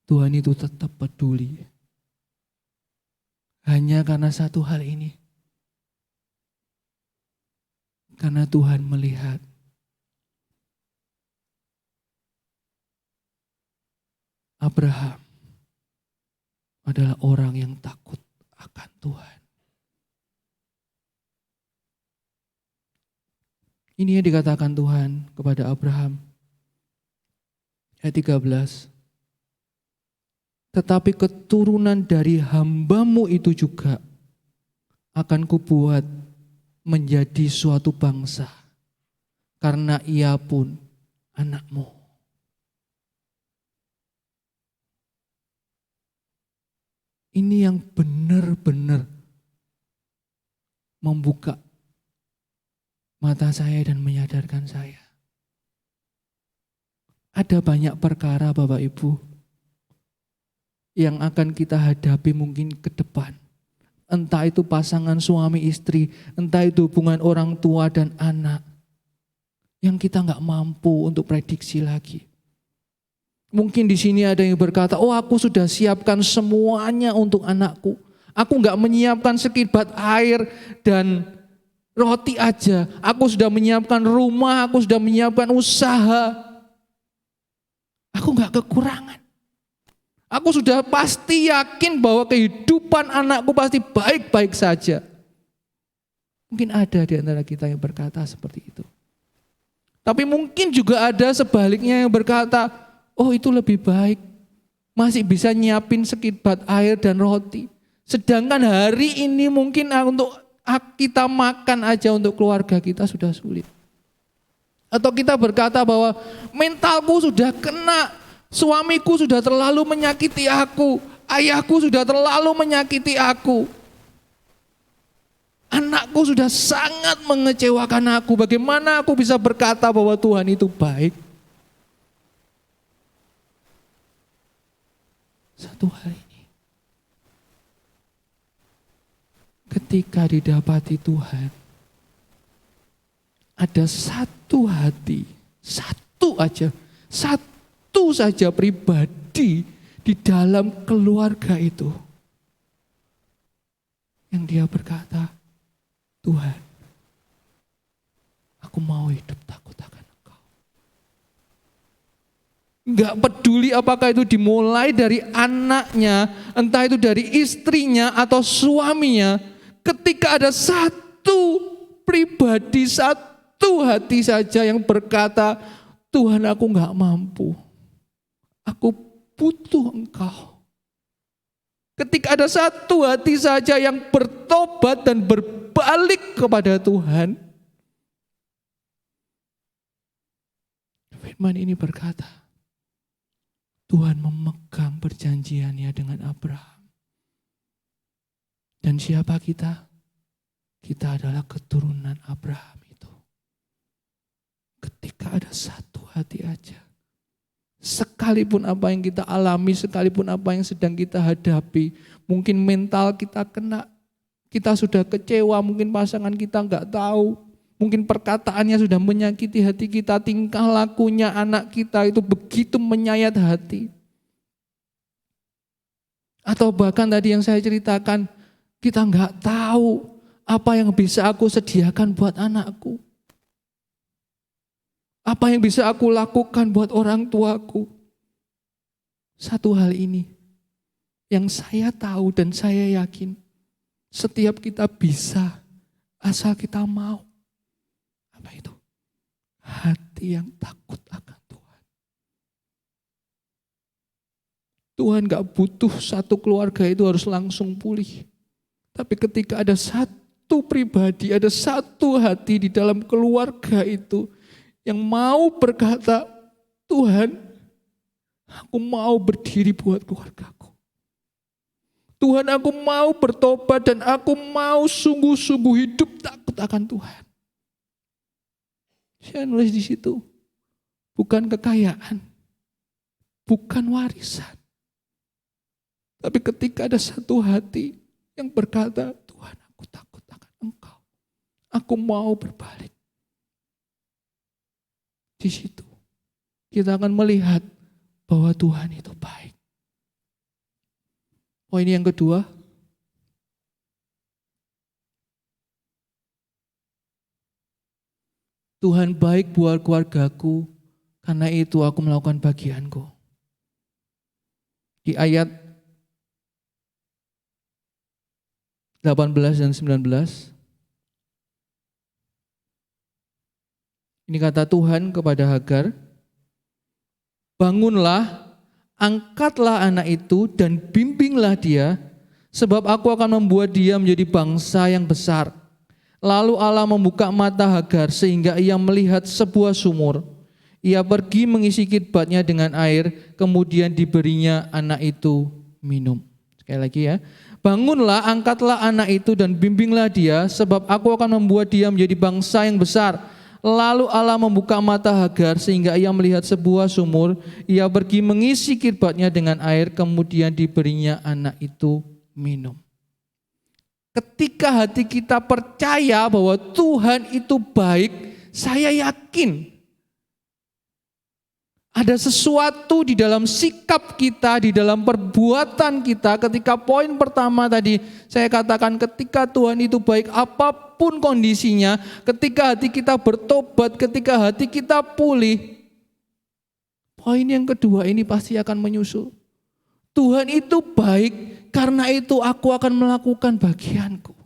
Tuhan itu tetap peduli. Hanya karena satu hal ini. Karena Tuhan melihat Abraham adalah orang yang takut akan Tuhan. Ini yang dikatakan Tuhan kepada Abraham. Ayat 13. Tetapi keturunan dari hambamu itu juga akan kubuat menjadi suatu bangsa, karena ia pun anakmu. Ini yang benar-benar membuka mata saya dan menyadarkan saya. Ada banyak perkara Bapak Ibu yang akan kita hadapi mungkin ke depan. Entah itu pasangan suami istri, entah itu hubungan orang tua dan anak, yang kita nggak mampu untuk prediksi lagi. Mungkin di sini ada yang berkata, oh aku sudah siapkan semuanya untuk anakku. Aku nggak menyiapkan sekirbat air dan roti aja, aku sudah menyiapkan rumah, aku sudah menyiapkan usaha. Aku gak kekurangan. Aku sudah pasti yakin bahwa kehidupan anakku pasti baik-baik saja. Mungkin ada di antara kita yang berkata seperti itu. Tapi mungkin juga ada sebaliknya yang berkata, oh itu lebih baik. Masih bisa nyiapin sekibat air dan roti. Sedangkan hari ini mungkin untuk kita makan aja untuk keluarga kita sudah sulit. Atau kita berkata bahwa mentalku sudah kena. Suamiku sudah terlalu menyakiti aku. Ayahku sudah terlalu menyakiti aku. Anakku sudah sangat mengecewakan aku. Bagaimana aku bisa berkata bahwa Tuhan itu baik? Satu hari ini, ketika didapati Tuhan, ada satu hati, satu aja, satu saja pribadi di dalam keluarga itu yang dia berkata, Tuhan, aku mau hidup takut akan Engkau. Enggak peduli apakah itu dimulai dari anaknya, entah itu dari istrinya atau suaminya, ketika ada satu pribadi, satu hati saja yang berkata, Tuhan aku enggak mampu. Aku butuh Engkau. Ketika ada satu hati saja yang bertobat dan berbalik kepada Tuhan, firman ini berkata, Tuhan memegang perjanjiannya dengan Abraham. Dan siapa kita? Kita adalah keturunan Abraham itu. Ketika ada satu hati aja, sekalipun apa yang kita alami, sekalipun apa yang sedang kita hadapi, mungkin mental kita kena, kita sudah kecewa, mungkin pasangan kita enggak tahu, mungkin perkataannya sudah menyakiti hati kita, tingkah lakunya anak kita itu begitu menyayat hati. Atau bahkan tadi yang saya ceritakan, kita enggak tahu apa yang bisa aku sediakan buat anakku. Apa yang bisa aku lakukan buat orang tuaku? Satu hal ini yang saya tahu dan saya yakin setiap kita bisa asal kita mau. Apa itu? Hati yang takut akan Tuhan. Tuhan gak butuh satu keluarga itu harus langsung pulih. Tapi ketika ada satu pribadi, ada satu hati di dalam keluarga itu yang mau berkata, Tuhan, aku mau berdiri buat keluargaku. Tuhan, aku mau bertobat dan aku mau sungguh-sungguh hidup takut akan Tuhan. Saya nulis di situ, bukan kekayaan, bukan warisan. Tapi ketika ada satu hati yang berkata, Tuhan, aku takut akan Engkau. Aku mau berbalik. Di situ kita akan melihat bahwa Tuhan itu baik. Poin yang kedua, Tuhan baik buat keluargaku, karena itu aku melakukan bagianku. Di ayat 18 dan 19, ini kata Tuhan kepada Hagar, bangunlah, angkatlah anak itu dan bimbinglah dia, sebab aku akan membuat dia menjadi bangsa yang besar. Lalu Allah membuka mata Hagar sehingga ia melihat sebuah sumur. Ia pergi mengisi kidbatnya dengan air, kemudian diberinya anak itu minum. Sekali lagi ya. Bangunlah, angkatlah anak itu dan bimbinglah dia, sebab aku akan membuat dia menjadi bangsa yang besar. Lalu Allah membuka mata Hagar sehingga ia melihat sebuah sumur. Ia pergi mengisi kidbatnya dengan air, kemudian diberinya anak itu minum. Ketika hati kita percaya bahwa Tuhan itu baik, saya yakin ada sesuatu di dalam sikap kita, di dalam perbuatan kita. Ketika poin pertama tadi saya katakan ketika Tuhan itu baik, apapun apapun kondisinya, ketika hati kita bertobat, ketika hati kita pulih, poin yang kedua ini pasti akan menyusul. Tuhan itu baik, karena itu aku akan melakukan bagianku.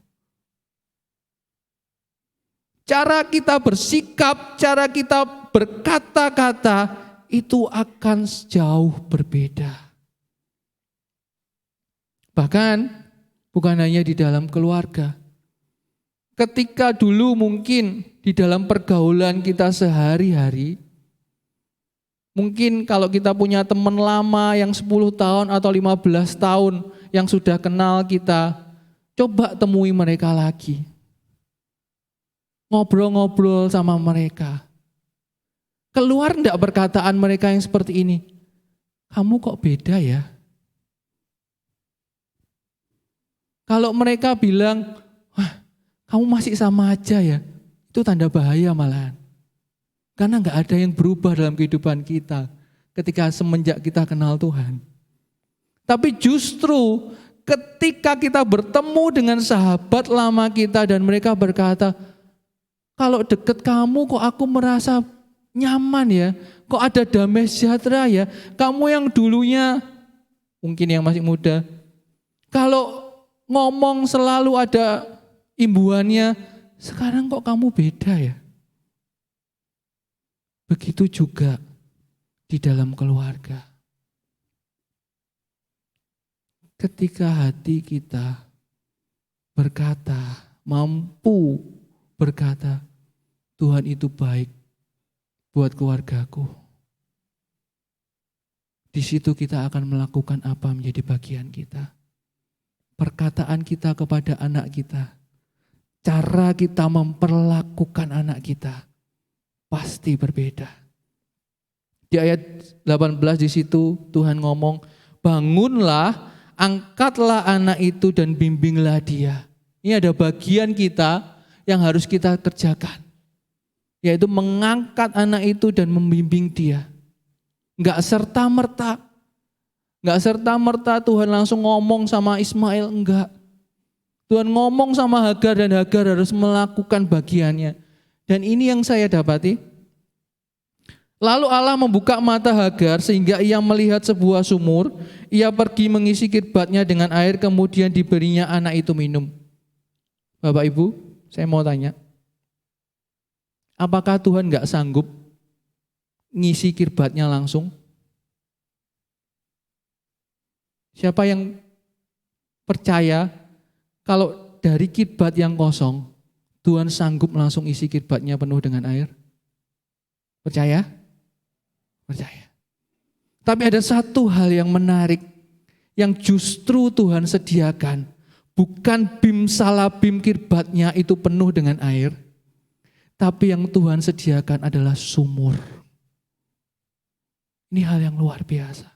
Cara kita bersikap, cara kita berkata-kata, itu akan jauh berbeda. Bahkan bukan hanya di dalam keluarga. Ketika dulu mungkin di dalam pergaulan kita sehari-hari, mungkin kalau kita punya teman lama yang 10 tahun atau 15 tahun yang sudah kenal kita, coba temui mereka lagi. Ngobrol-ngobrol sama mereka. Keluar enggak perkataan mereka yang seperti ini? Kamu kok beda ya? Kalau mereka bilang, wah kamu masih sama aja ya, itu tanda bahaya malahan. Karena enggak ada yang berubah dalam kehidupan kita ketika semenjak kita kenal Tuhan. Tapi justru ketika kita bertemu dengan sahabat lama kita dan mereka berkata, kalau deket kamu kok aku merasa nyaman ya, kok ada damai sejahtera ya. Kamu yang dulunya, mungkin yang masih muda, kalau ngomong selalu ada imbuhannya, sekarang kok kamu beda ya. Begitu juga di dalam keluarga. Ketika hati kita berkata, mampu berkata, Tuhan itu baik buat keluargaku. Di situ kita akan melakukan apa menjadi bagian kita. Perkataan kita kepada anak kita, cara kita memperlakukan anak kita pasti berbeda. Di ayat 18 di situ Tuhan ngomong, bangunlah, angkatlah anak itu dan bimbinglah dia. Ini ada bagian kita yang harus kita kerjakan. Yaitu mengangkat anak itu dan membimbing dia. Enggak serta-merta Tuhan langsung ngomong sama Ismail, enggak. Tuhan ngomong sama Hagar dan Hagar harus melakukan bagiannya. Dan ini yang saya dapati. Lalu Allah membuka mata Hagar sehingga ia melihat sebuah sumur. Ia pergi mengisi kirbatnya dengan air, kemudian diberinya anak itu minum. Bapak Ibu, saya mau tanya. Apakah Tuhan gak sanggup ngisi kirbatnya langsung? Siapa yang percaya kalau dari kirbat yang kosong, Tuhan sanggup langsung isi kirbatnya penuh dengan air? Percaya? Percaya. Tapi ada satu hal yang menarik, yang justru Tuhan sediakan. Bukan bim salabim kirbatnya itu penuh dengan air, tapi yang Tuhan sediakan adalah sumur. Ini hal yang luar biasa.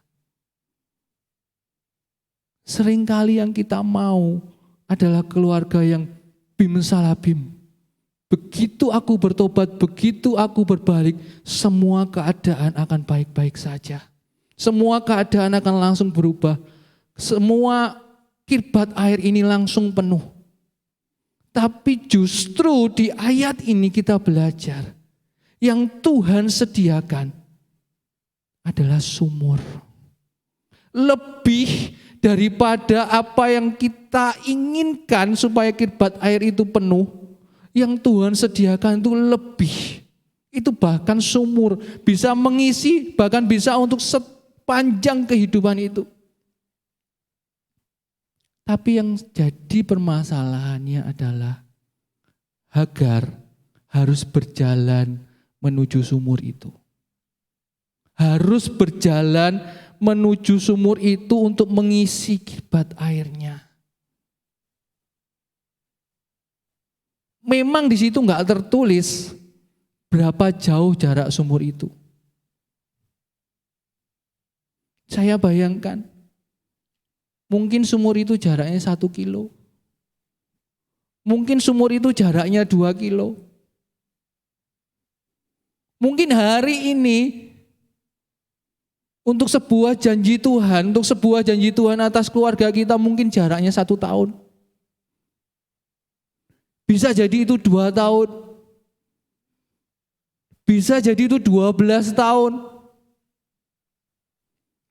Seringkali yang kita mau adalah keluarga yang bim salabim. Begitu aku bertobat, begitu aku berbalik, semua keadaan akan baik-baik saja. Semua keadaan akan langsung berubah. Semua kirbat air ini langsung penuh. Tapi justru di ayat ini kita belajar, yang Tuhan sediakan adalah sumur. Lebih daripada apa yang kita inginkan supaya kirbat air itu penuh, yang Tuhan sediakan itu lebih. Itu bahkan sumur, bisa mengisi, bahkan bisa untuk sepanjang kehidupan itu. Tapi yang jadi permasalahannya adalah Hagar harus berjalan menuju sumur itu. Harus berjalan menuju sumur itu untuk mengisi kirbat airnya. Memang di situ enggak tertulis berapa jauh jarak sumur itu. Saya bayangkan, mungkin sumur itu jaraknya 1 kilo. Mungkin sumur itu jaraknya 2 kilo. Mungkin hari ini untuk sebuah janji Tuhan, atas keluarga kita mungkin jaraknya 1 tahun. Bisa jadi itu 2 tahun. Bisa jadi itu 12 tahun.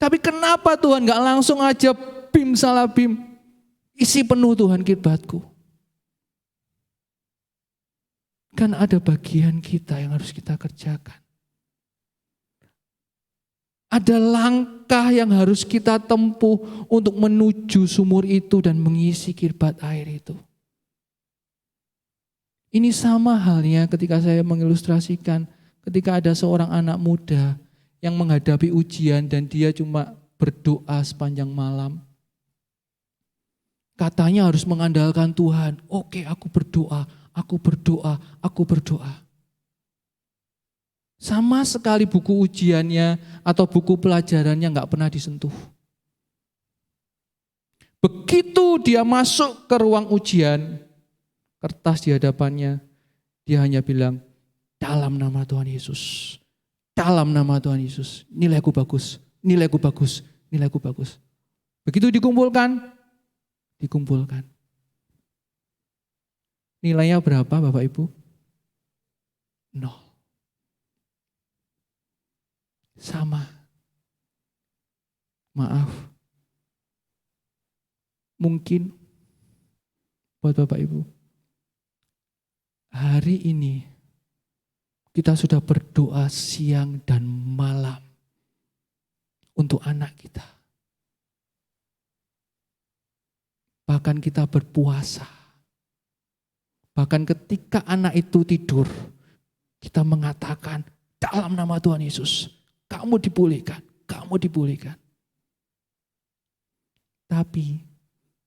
Tapi kenapa Tuhan gak langsung aja bim salah bim? Isi penuh Tuhan kirbatku. Kan ada bagian kita yang harus kita kerjakan. Ada langkah yang harus kita tempuh untuk menuju sumur itu dan mengisi kirbat air itu. Ini sama halnya ketika saya mengilustrasikan ketika ada seorang anak muda yang menghadapi ujian dan dia cuma berdoa sepanjang malam. Katanya harus mengandalkan Tuhan. Oke, aku berdoa, aku berdoa, aku berdoa. Sama sekali buku ujiannya atau buku pelajarannya gak pernah disentuh. Begitu dia masuk ke ruang ujian, kertas di hadapannya, dia hanya bilang, dalam nama Tuhan Yesus, dalam nama Tuhan Yesus, nilaiku bagus, nilaiku bagus, nilaiku bagus. Begitu dikumpulkan, nilainya berapa Bapak Ibu? 0. Sama. Maaf. Mungkin buat Bapak Ibu, hari ini kita sudah berdoa siang dan malam untuk anak kita. Bahkan kita berpuasa. Bahkan ketika anak itu tidur, kita mengatakan dalam nama Tuhan Yesus, kamu dipulihkan, kamu dipulihkan. Tapi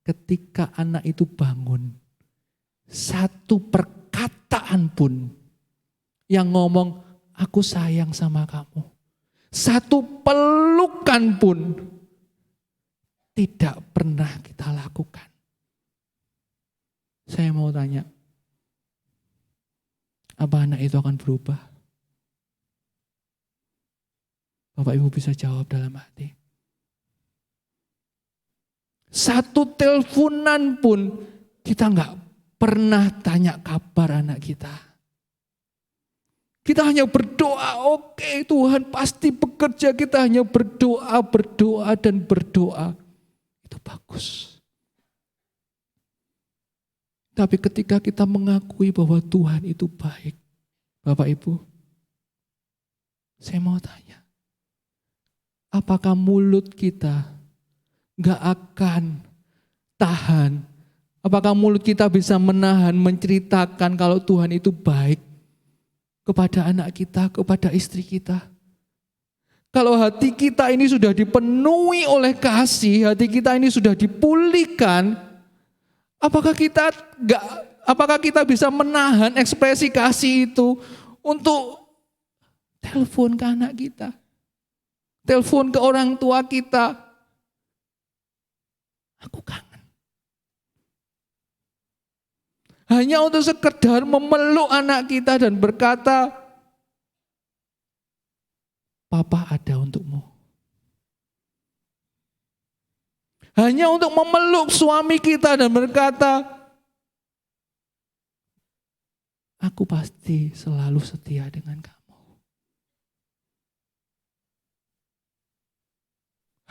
ketika anak itu bangun, satu perkataan pun yang ngomong, aku sayang sama kamu. Satu pelukan pun tidak pernah kita lakukan. Saya mau tanya, apa anak itu akan berubah? Bapak Ibu bisa jawab dalam hati. Satu teleponan pun kita nggak pernah tanya kabar anak kita. Kita hanya berdoa, oke Tuhan pasti bekerja. Kita hanya berdoa, berdoa dan berdoa. Itu bagus. Tapi ketika kita mengakui bahwa Tuhan itu baik, Bapak Ibu, saya mau tanya, apakah mulut kita gak akan tahan? Apakah mulut kita bisa menahan, menceritakan kalau Tuhan itu baik kepada anak kita, kepada istri kita? Kalau hati kita ini sudah dipenuhi oleh kasih, hati kita ini sudah dipulihkan, apakah kita bisa menahan ekspresi kasih itu untuk telepon ke anak kita, telepon ke orang tua kita? Aku kangen. Hanya untuk sekedar memeluk anak kita dan berkata, Papa ada untukmu. Hanya untuk memeluk suami kita dan berkata, aku pasti selalu setia dengan kamu.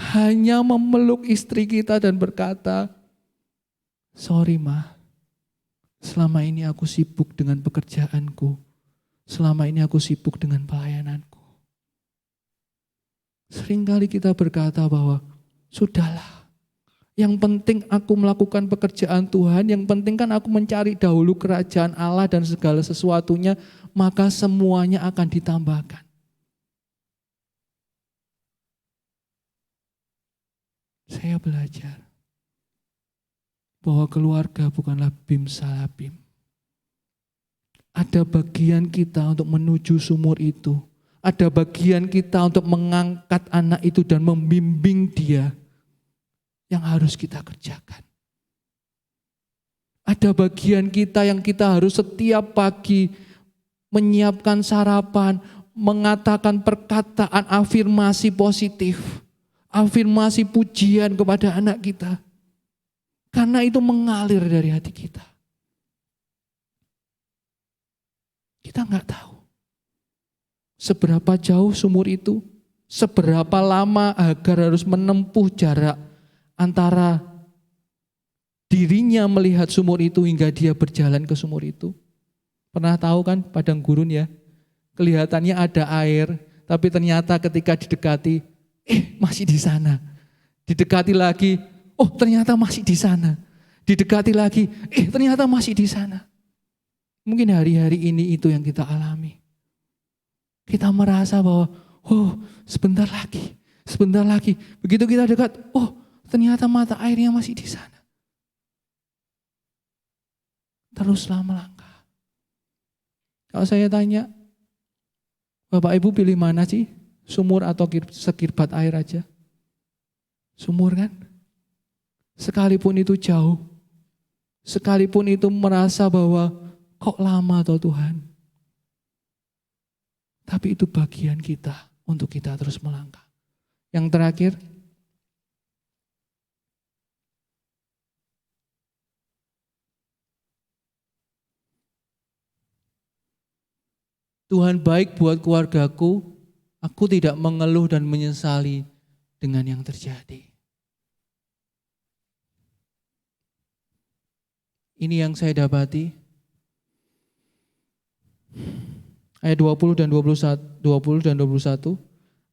Hanya memeluk istri kita dan berkata, sorry Ma, selama ini aku sibuk dengan pekerjaanku. Selama ini aku sibuk dengan pelayananku. Seringkali kita berkata bahwa, sudahlah. Yang penting aku melakukan pekerjaan Tuhan, yang penting kan aku mencari dahulu kerajaan Allah dan segala sesuatunya, maka semuanya akan ditambahkan. Saya belajar bahwa keluarga bukanlah bim salah bim. Ada bagian kita untuk menuju sumur itu. Ada bagian kita untuk mengangkat anak itu dan membimbing dia. Yang harus kita kerjakan. Ada bagian kita yang kita harus setiap pagi menyiapkan sarapan, mengatakan perkataan afirmasi positif, afirmasi pujian kepada anak kita. Karena itu mengalir dari hati kita. Kita nggak tahu seberapa jauh sumur itu, seberapa lama Hagar harus menempuh jarak antara dirinya melihat sumur itu hingga dia berjalan ke sumur itu. Pernah tahu kan padang gurun ya? Kelihatannya ada air, tapi ternyata ketika didekati, masih di sana. Didekati lagi, oh ternyata masih di sana. Didekati lagi, ternyata masih di sana. Mungkin hari-hari ini itu yang kita alami. Kita merasa bahwa, oh sebentar lagi, sebentar lagi. Begitu kita dekat, oh ternyata mata airnya masih di sana. Teruslah melangkah. Kalau saya tanya, Bapak Ibu pilih mana sih? Sumur atau sekirbat air aja? Sumur kan? Sekalipun itu jauh, sekalipun itu merasa bahwa kok lama toh Tuhan. Tapi itu bagian kita untuk kita terus melangkah. Yang terakhir, Tuhan baik buat keluargaku, aku tidak mengeluh dan menyesali dengan yang terjadi. Ini yang saya dapati. Ayat 20 dan 21.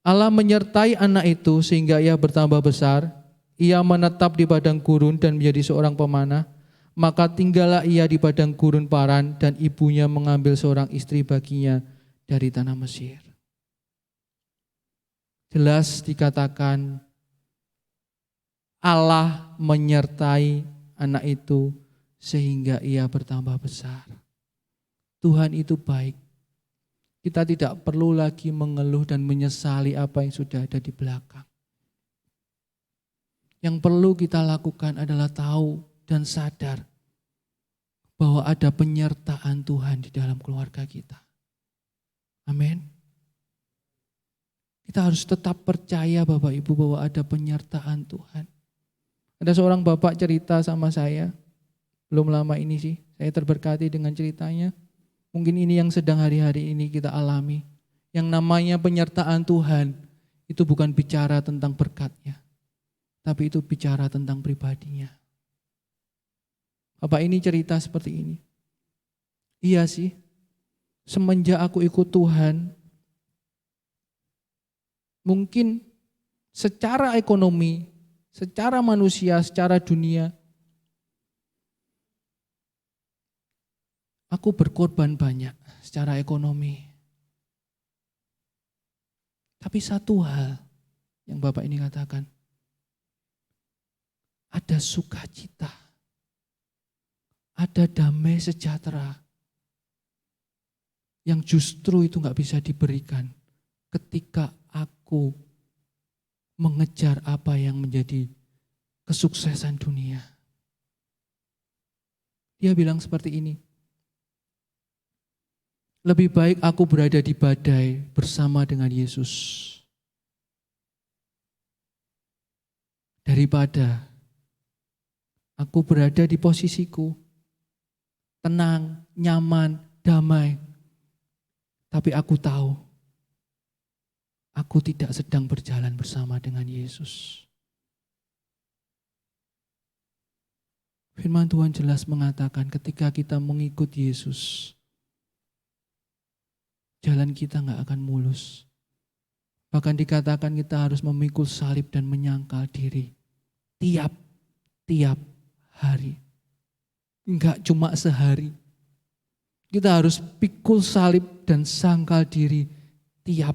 Allah menyertai anak itu sehingga ia bertambah besar. Ia menetap di padang gurun dan menjadi seorang pemanah. Maka tinggallah ia di padang gurun Paran dan ibunya mengambil seorang istri baginya dari tanah Mesir. Jelas dikatakan Allah menyertai anak itu sehingga ia bertambah besar. Tuhan itu baik. Kita tidak perlu lagi mengeluh dan menyesali apa yang sudah ada di belakang. Yang perlu kita lakukan adalah tahu dan sadar bahwa ada penyertaan Tuhan di dalam keluarga kita. Amin. Kita harus tetap percaya Bapak Ibu bahwa ada penyertaan Tuhan. Ada seorang bapak cerita sama saya, belum lama ini sih, saya terberkati dengan ceritanya. Mungkin ini yang sedang hari-hari ini kita alami. Yang namanya penyertaan Tuhan, itu bukan bicara tentang berkatnya, tapi itu bicara tentang pribadinya. Bapak ini cerita seperti ini. Iya sih, semenjak aku ikut Tuhan, mungkin secara ekonomi, secara manusia, secara dunia, aku berkorban banyak secara ekonomi. Tapi satu hal yang Bapak ini katakan, ada sukacita, ada damai sejahtera yang justru itu gak bisa diberikan ketika aku mengejar apa yang menjadi kesuksesan dunia. Dia bilang seperti ini, lebih baik aku berada di badai bersama dengan Yesus daripada aku berada di posisiku tenang, nyaman, damai, tapi aku tahu aku tidak sedang berjalan bersama dengan Yesus. Firman Tuhan jelas mengatakan ketika kita mengikut Yesus, jalan kita gak akan mulus. Bahkan dikatakan kita harus memikul salib dan menyangkal diri tiap hari. Enggak cuma sehari. Kita harus pikul salib dan sangkal diri tiap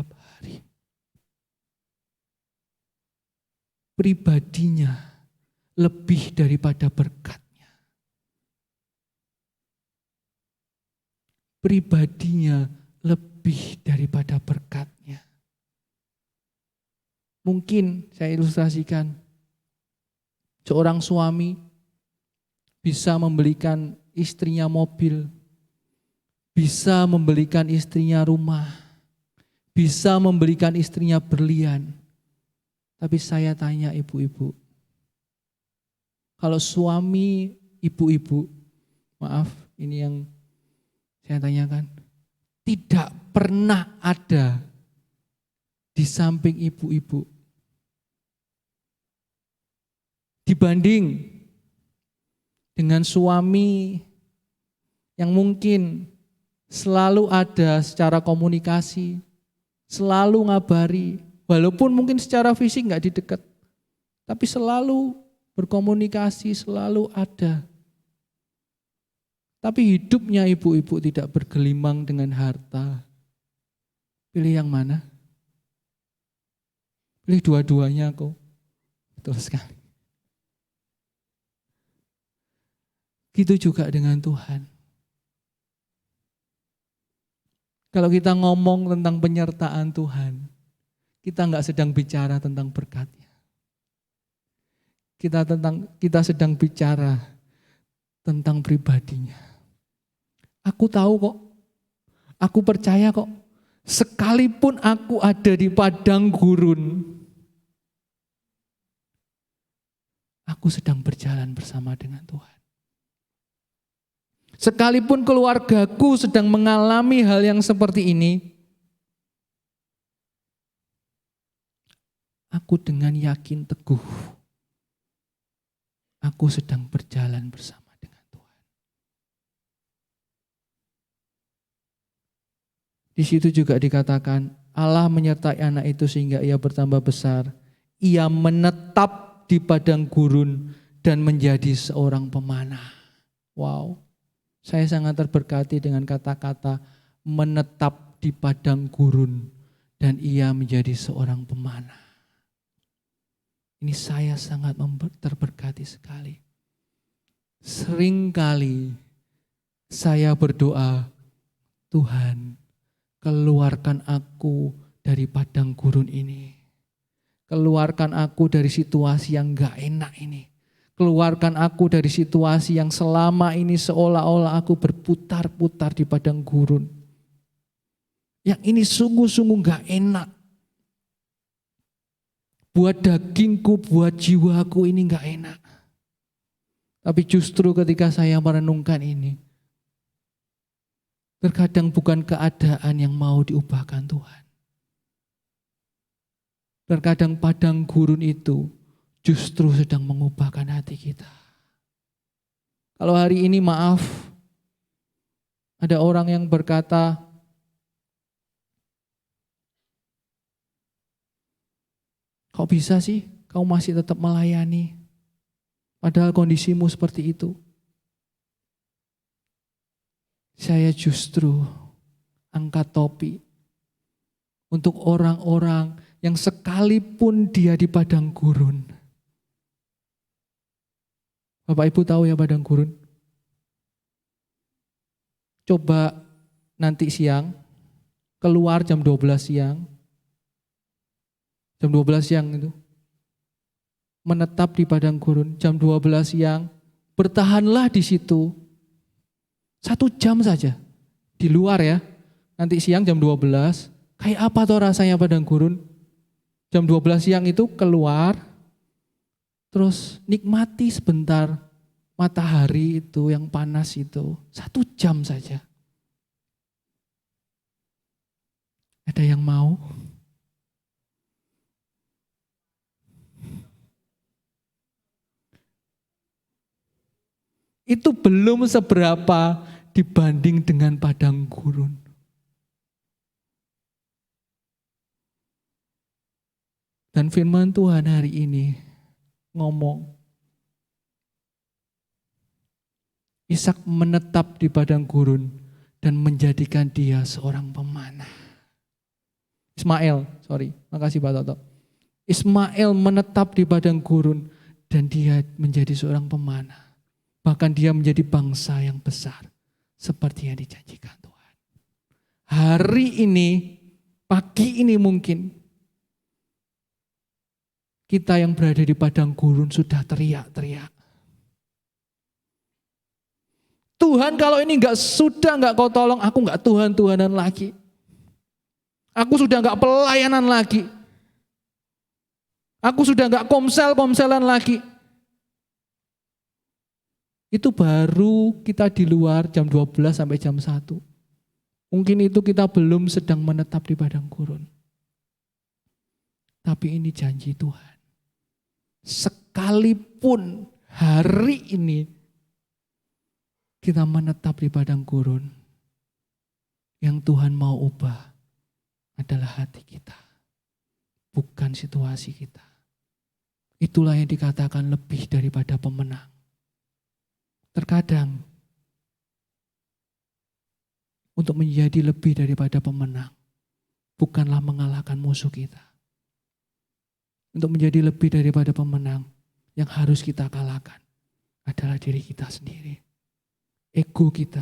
hari. Pribadinya lebih daripada berkatnya. Pribadinya lebih daripada berkatnya. Mungkin saya ilustrasikan, seorang suami bisa membelikan istrinya mobil, bisa membelikan istrinya rumah, bisa membelikan istrinya berlian. Tapi saya tanya ibu-ibu, kalau suami ibu-ibu, maaf ini yang Saya tanyakan, tidak pernah ada di samping ibu-ibu. Dibanding dengan suami yang mungkin selalu ada secara komunikasi, selalu ngabari, walaupun mungkin secara fisik nggak didekat, tapi selalu berkomunikasi, selalu ada. Tapi hidupnya ibu-ibu tidak bergelimang dengan harta. Pilih yang mana? Pilih dua-duanya kok. Betul sekali. Gitu juga dengan Tuhan. Kalau kita ngomong tentang penyertaan Tuhan, kita nggak sedang bicara tentang berkat-Nya. Kita sedang bicara tentang pribadinya. Aku tahu kok, aku percaya kok, sekalipun aku ada di padang gurun, aku sedang berjalan bersama dengan Tuhan. Sekalipun keluargaku sedang mengalami hal yang seperti ini, aku dengan yakin teguh, aku sedang berjalan bersama dengan Tuhan. Di situ juga dikatakan, Allah menyertai anak itu sehingga ia bertambah besar. Ia menetap di padang gurun dan menjadi seorang pemanah. Wow. Saya sangat terberkati dengan kata-kata menetap di padang gurun dan ia menjadi seorang pemanah. Ini saya sangat terberkati sekali. Seringkali saya berdoa, Tuhan, keluarkan aku dari padang gurun ini. Keluarkan aku dari situasi yang gak enak ini. Keluarkan aku dari situasi yang selama ini seolah-olah aku berputar-putar di padang gurun. Yang ini sungguh-sungguh gak enak. Buat dagingku, buat jiwaku ini gak enak. Tapi justru ketika saya merenungkan ini, terkadang bukan keadaan yang mau diubahkan Tuhan. Terkadang padang gurun itu justru sedang mengubahkan hati kita. Kalau hari ini maaf, ada orang yang berkata, kok bisa sih kau masih tetap melayani? Padahal kondisimu seperti itu. Saya justru angkat topi untuk orang-orang yang sekalipun dia di padang gurun. Bapak Ibu tahu ya padang gurun? Coba nanti siang, keluar jam 12 siang. Jam 12 siang itu. Menetap di padang gurun, jam 12 siang. Bertahanlah di situ. 1 jam saja. Di luar ya. Nanti siang jam 12. Kayak apa tuh rasanya padang gurun? Jam 12 siang itu keluar. Terus nikmati sebentar matahari itu yang panas itu. 1 jam saja. Ada yang mau? Itu belum seberapa dibanding dengan padang gurun. Dan firman Tuhan hari ini ngomong, Ishak menetap di padang gurun dan menjadikan dia seorang pemanah. Makasih Pak Toto. Ismail menetap di padang gurun dan dia menjadi seorang pemanah. Bahkan dia menjadi bangsa yang besar seperti yang dijanjikan Tuhan. Hari ini, pagi ini mungkin kita yang berada di padang gurun sudah teriak-teriak. Tuhan kalau ini sudah nggak kau tolong, aku nggak Tuhan-Tuhanan lagi. Aku sudah nggak pelayanan lagi. Aku sudah nggak komsel-komselan lagi. Itu baru kita di luar jam 12 sampai jam 1. Mungkin itu kita belum sedang menetap di padang gurun. Tapi ini janji Tuhan. Sekalipun hari ini kita menetap di padang gurun, yang Tuhan mau ubah adalah hati kita, bukan situasi kita. Itulah yang dikatakan lebih daripada pemenang. Terkadang untuk menjadi lebih daripada pemenang bukanlah mengalahkan musuh kita. Untuk menjadi lebih daripada pemenang, yang harus kita kalahkan adalah diri kita sendiri. Ego kita,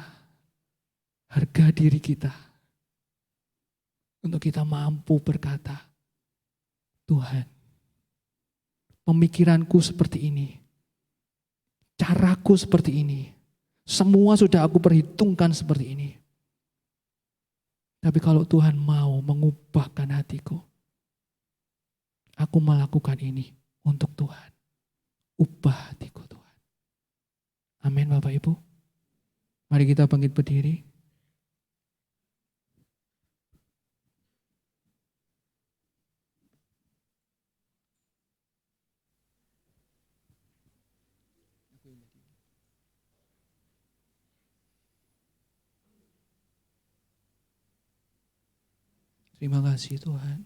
harga diri kita. Untuk kita mampu berkata, Tuhan, pemikiranku seperti ini, caraku seperti ini, semua sudah aku perhitungkan seperti ini. Tapi kalau Tuhan mau mengubahkan hatiku, aku melakukan ini untuk Tuhan. Ubah hatiku Tuhan. Amin Bapak Ibu. Mari kita bangkit berdiri. Terima kasih Tuhan.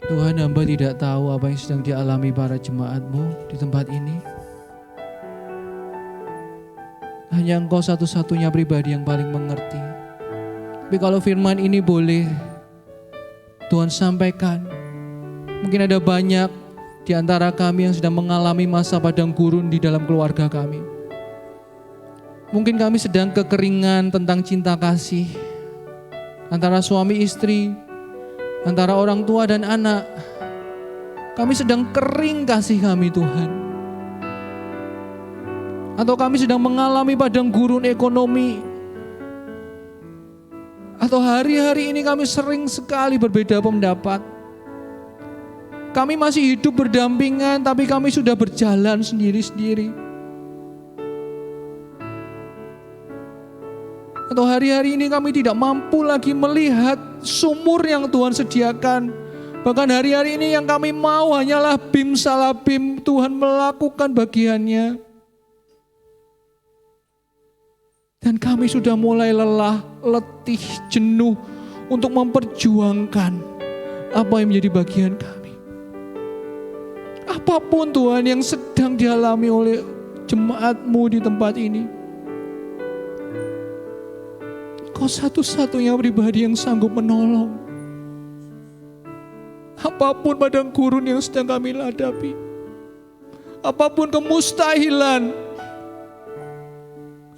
Tuhan, hamba tidak tahu apa yang sedang dialami para jemaat-Mu di tempat ini. Hanya Engkau satu-satunya pribadi yang paling mengerti. Tapi kalau firman ini boleh Tuhan sampaikan, mungkin ada banyak di antara kami yang sedang mengalami masa padang gurun di dalam keluarga kami. Mungkin kami sedang kekeringan tentang cinta kasih antara suami istri, antara orang tua dan anak. Kami sedang kering kasih kami Tuhan. Atau kami sedang mengalami padang gurun ekonomi. Atau hari-hari ini kami sering sekali berbeda pendapat. Kami masih hidup berdampingan tapi kami sudah berjalan sendiri-sendiri. Atau hari-hari ini kami tidak mampu lagi melihat sumur yang Tuhan sediakan. Bahkan hari-hari ini yang kami mau hanyalah bim salah bim, Tuhan melakukan bagiannya. Dan kami sudah mulai lelah, letih, jenuh untuk memperjuangkan apa yang menjadi bagian kami. Apapun Tuhan yang sedang dialami oleh jemaat-Mu di tempat ini, Kau satu-satunya pribadi yang sanggup menolong. Apapun padang gurun yang sedang kami hadapi, apapun kemustahilan,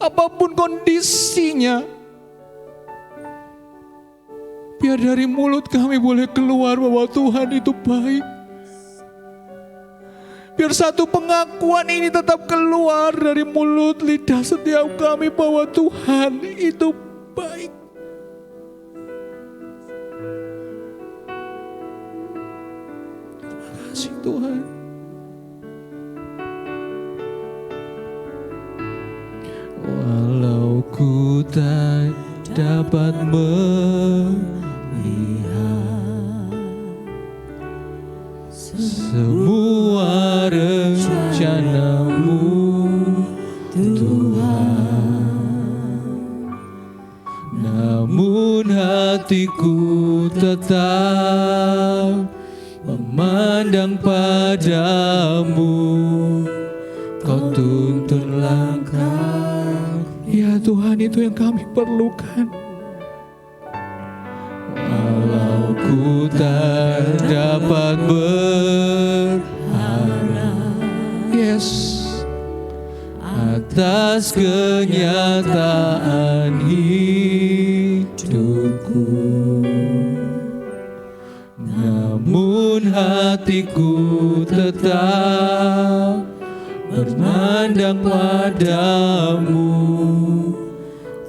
apapun kondisinya, biar dari mulut kami boleh keluar bahwa Tuhan itu baik. Biar satu pengakuan ini tetap keluar dari mulut lidah setiap kami bahwa Tuhan itu baik. Terima kasih Tuhan. Walau ku tak dapat melihat semua rencana-Mu, Tuhan, namun hatiku tetap memandang padamu. Kau tuntun langkah. Ya Tuhan, itu yang kami perlukan. Walau ku tak dapat berharap, yes, atas kenyataan hidupku, namun hatiku tetap memandang padamu.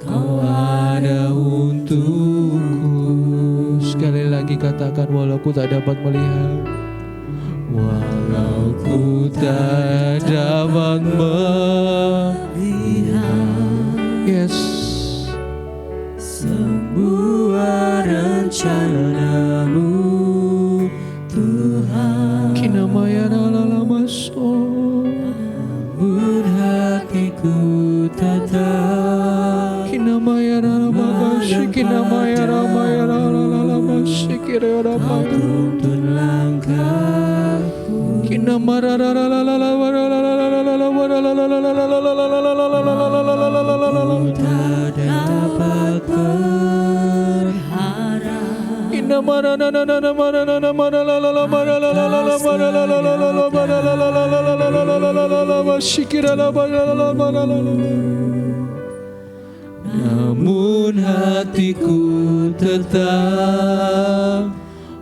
Kau ada untuk lagi, katakan walau ku tak dapat melihat. Walau ku tak dapat melihat. Yes. Sebuah rencana-Mu Tuhan, Kinamaya lalamaso. namun hatiku tetap Kinamaya lalamashi, kinamaya ramaya lalamashi, kiraya ramaya. tuntun langkahku, Kinamara tak dapat berharap. Namun hatiku tetap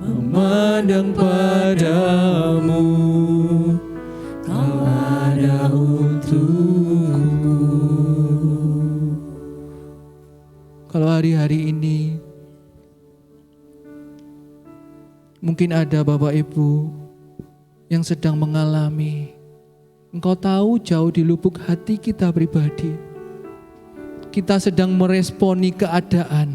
memandang padamu, Kau ada untukku. Kalau hari-hari ini mungkin ada Bapak Ibu yang sedang mengalami, engkau tahu jauh di lubuk hati kita pribadi, kita sedang meresponi keadaan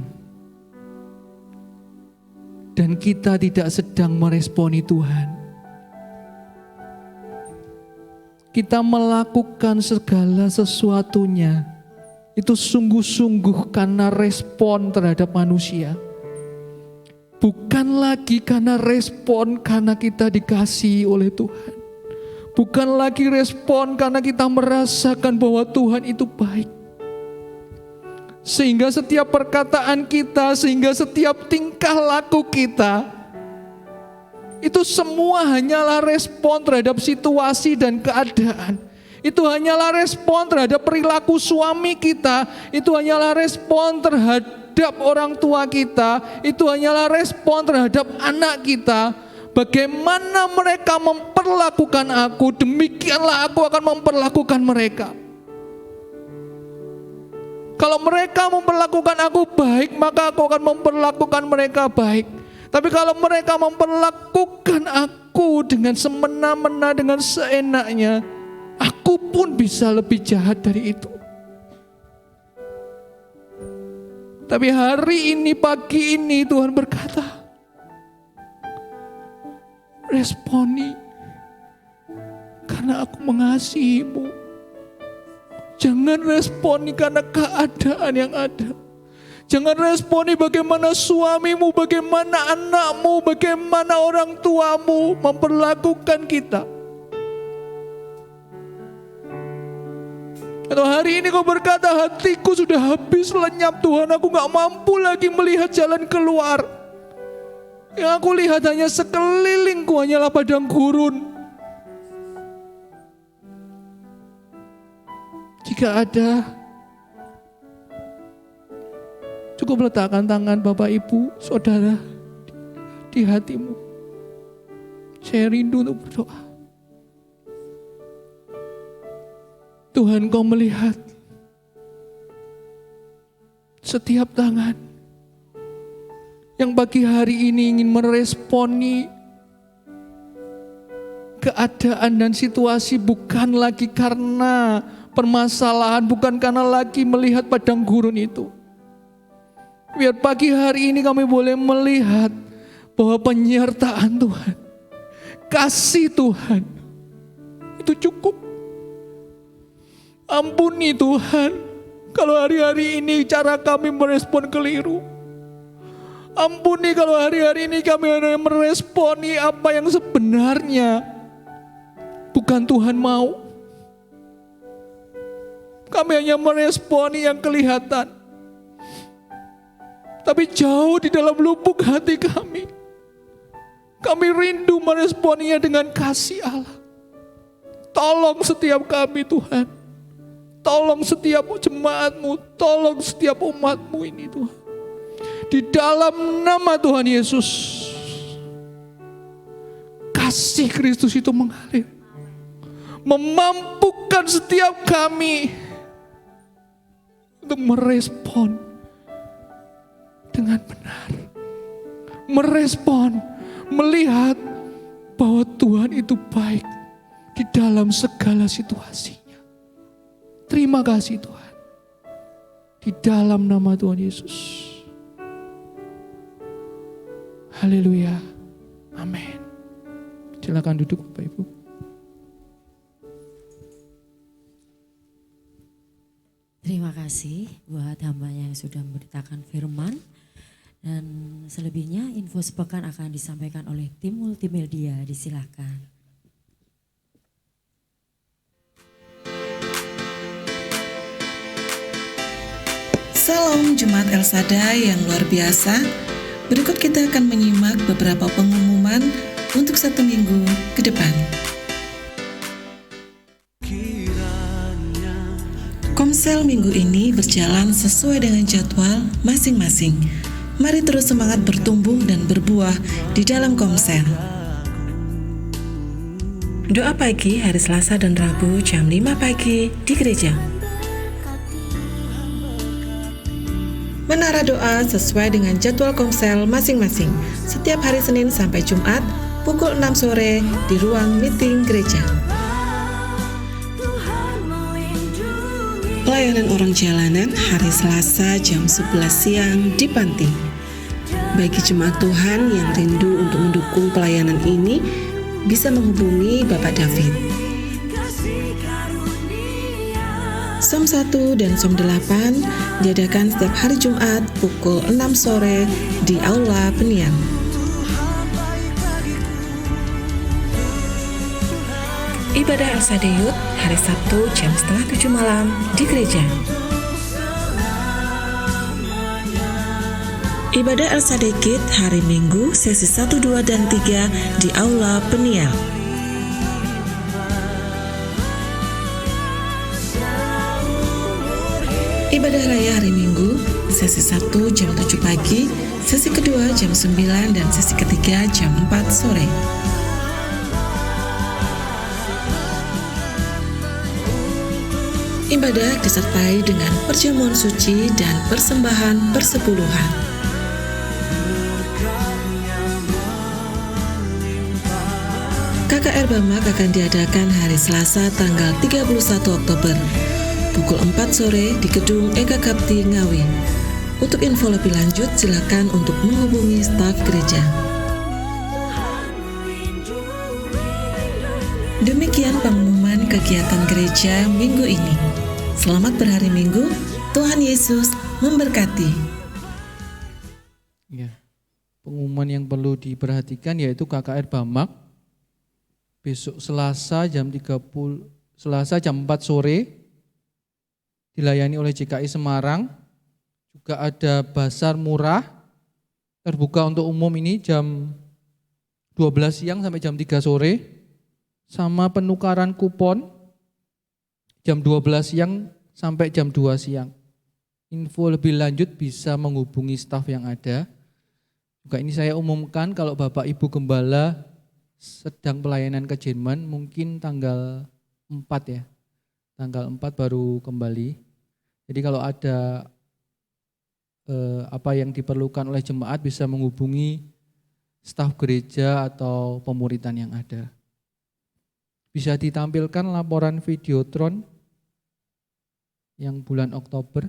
dan kita tidak sedang meresponi Tuhan. Kita melakukan segala sesuatunya itu sungguh-sungguh karena respon terhadap manusia. Bukan lagi karena respon karena kita dikasihi oleh Tuhan. Bukan lagi respon karena kita merasakan bahwa Tuhan itu baik. Sehingga setiap perkataan kita, sehingga setiap tingkah laku kita, itu semua hanyalah respon terhadap situasi dan keadaan. Itu hanyalah respon terhadap perilaku suami kita. Itu hanyalah respon terhadap orang tua kita. Itu hanyalah respon terhadap anak kita. Bagaimana mereka memperlakukan aku, demikianlah aku akan memperlakukan mereka. Kalau mereka memperlakukan aku baik, maka aku akan memperlakukan mereka baik. Tapi kalau mereka memperlakukan aku dengan semena-mena, dengan seenaknya, aku pun bisa lebih jahat dari itu. Tapi hari ini, pagi ini Tuhan berkata, responi karena aku mengasihimu. Jangan responi karena keadaan yang ada. Jangan responi bagaimana suamimu, bagaimana anakmu, bagaimana orang tuamu memperlakukan kita. Atau hari ini kau berkata, hatiku sudah habis lenyap Tuhan, aku gak mampu lagi melihat jalan keluar. Yang aku lihat hanya sekelilingku hanyalah padang gurun. Jika ada, cukup letakkan tangan Bapak Ibu, Saudara di hatimu. Saya rindu untuk berdoa. Tuhan, Kau melihat setiap tangan yang pagi hari ini ingin meresponi keadaan dan situasi bukan lagi karena permasalahan, bukan karena lagi melihat padang gurun itu. Biar pagi hari ini kami boleh melihat bahwa penyertaan Tuhan, kasih Tuhan itu cukup. Ampuni Tuhan kalau hari-hari ini cara kami merespon keliru. Ampuni kalau hari-hari ini kami hanya meresponi apa yang sebenarnya bukan Tuhan mau. Kami hanya meresponi yang kelihatan. Tapi jauh di dalam lubuk hati kami, kami rindu meresponinya dengan kasih Allah. Tolong setiap kami Tuhan. Tolong setiap jemaat-Mu, tolong setiap umat-Mu ini Tuhan. Di dalam nama Tuhan Yesus, kasih Kristus itu mengalir. Memampukan setiap kami untuk merespon dengan benar. merespon, melihat bahwa Tuhan itu baik di dalam segala situasinya. Terima kasih Tuhan. Di dalam nama Tuhan Yesus. Haleluya. Amin. Silakan duduk Bapak Ibu. Terima kasih buat hambanya yang sudah memberitakan firman. Dan selebihnya info sepekan akan disampaikan oleh tim multimedia. Disilakan. Salam Jemaat El Shaddai yang luar biasa. Berikut kita akan menyimak beberapa pengumuman untuk 1 minggu ke depan. Komsel minggu ini berjalan sesuai dengan jadwal masing-masing. Mari terus semangat bertumbuh dan berbuah di dalam Komsel. Doa pagi hari Selasa dan Rabu jam 5 pagi di gereja. Menara doa sesuai dengan jadwal Komsel masing-masing. Setiap hari Senin sampai Jumat pukul 6 sore di ruang meeting gereja. Pelayanan orang jalanan hari Selasa jam 11 siang di Panti. Bagi jemaat Tuhan yang rindu untuk mendukung pelayanan ini, bisa menghubungi Bapak David. Som 1 dan Som 8 diadakan setiap hari Jumat pukul 6 sore di Aula Penian. Ibadah El Shaddai Youth hari Sabtu jam 6:30 malam di gereja. Ibadah El Shaddai Kids hari Minggu sesi 1, 2, dan 3 di Aula Peniel. Ibadah Raya hari Minggu sesi 1 jam 7 pagi, sesi kedua jam 9, dan sesi ketiga jam 4 sore. Ibadah disertai dengan perjamuan suci dan persembahan persepuluhan. KKR Bamak akan diadakan hari Selasa tanggal 31 Oktober pukul 4 sore di Gedung Eka Kapti Ngawi. Untuk info lebih lanjut silakan untuk menghubungi staf gereja. Demikian pengumuman kegiatan gereja minggu ini. Selamat berhari Minggu, Tuhan Yesus memberkati. Ya. Pengumuman yang perlu diperhatikan yaitu KKR Bamak besok Selasa jam 4 sore dilayani oleh JKI Semarang. Juga ada basar murah terbuka untuk umum ini jam 12 siang sampai jam 3 sore. Sama penukaran kupon jam 12 siang sampai jam 2 siang. Info lebih lanjut bisa menghubungi staf yang ada. Juga ini saya umumkan kalau Bapak Ibu Gembala sedang pelayanan ke Jerman mungkin tanggal 4 ya. Tanggal 4 baru kembali. Jadi kalau ada apa yang diperlukan oleh jemaat bisa menghubungi staf gereja atau pemuritan yang ada. Bisa ditampilkan laporan Videotron yang bulan Oktober.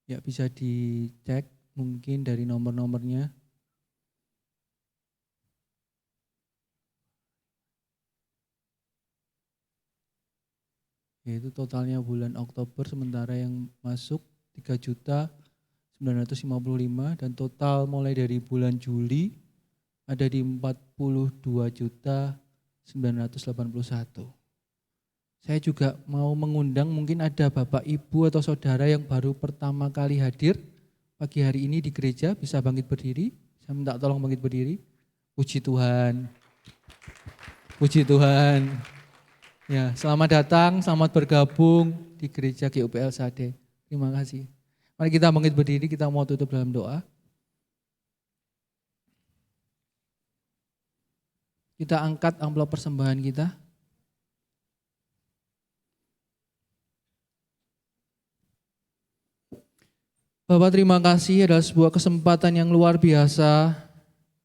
Ya bisa dicek mungkin dari nomor-nomornya. Yaitu totalnya bulan Oktober sementara yang masuk 3.955.000 dan total mulai dari bulan Juli ada di 42.981. Saya juga mau mengundang mungkin ada Bapak Ibu atau Saudara yang baru pertama kali hadir pagi hari ini di gereja bisa bangkit berdiri. Saya minta tolong bangkit berdiri. Puji Tuhan. Puji Tuhan. Ya, selamat datang, selamat bergabung di gereja GUP El Shaddai. Terima kasih. Mari kita bangkit berdiri, kita mau tutup dalam doa. Kita angkat amplop persembahan kita. Bapak, terima kasih adalah sebuah kesempatan yang luar biasa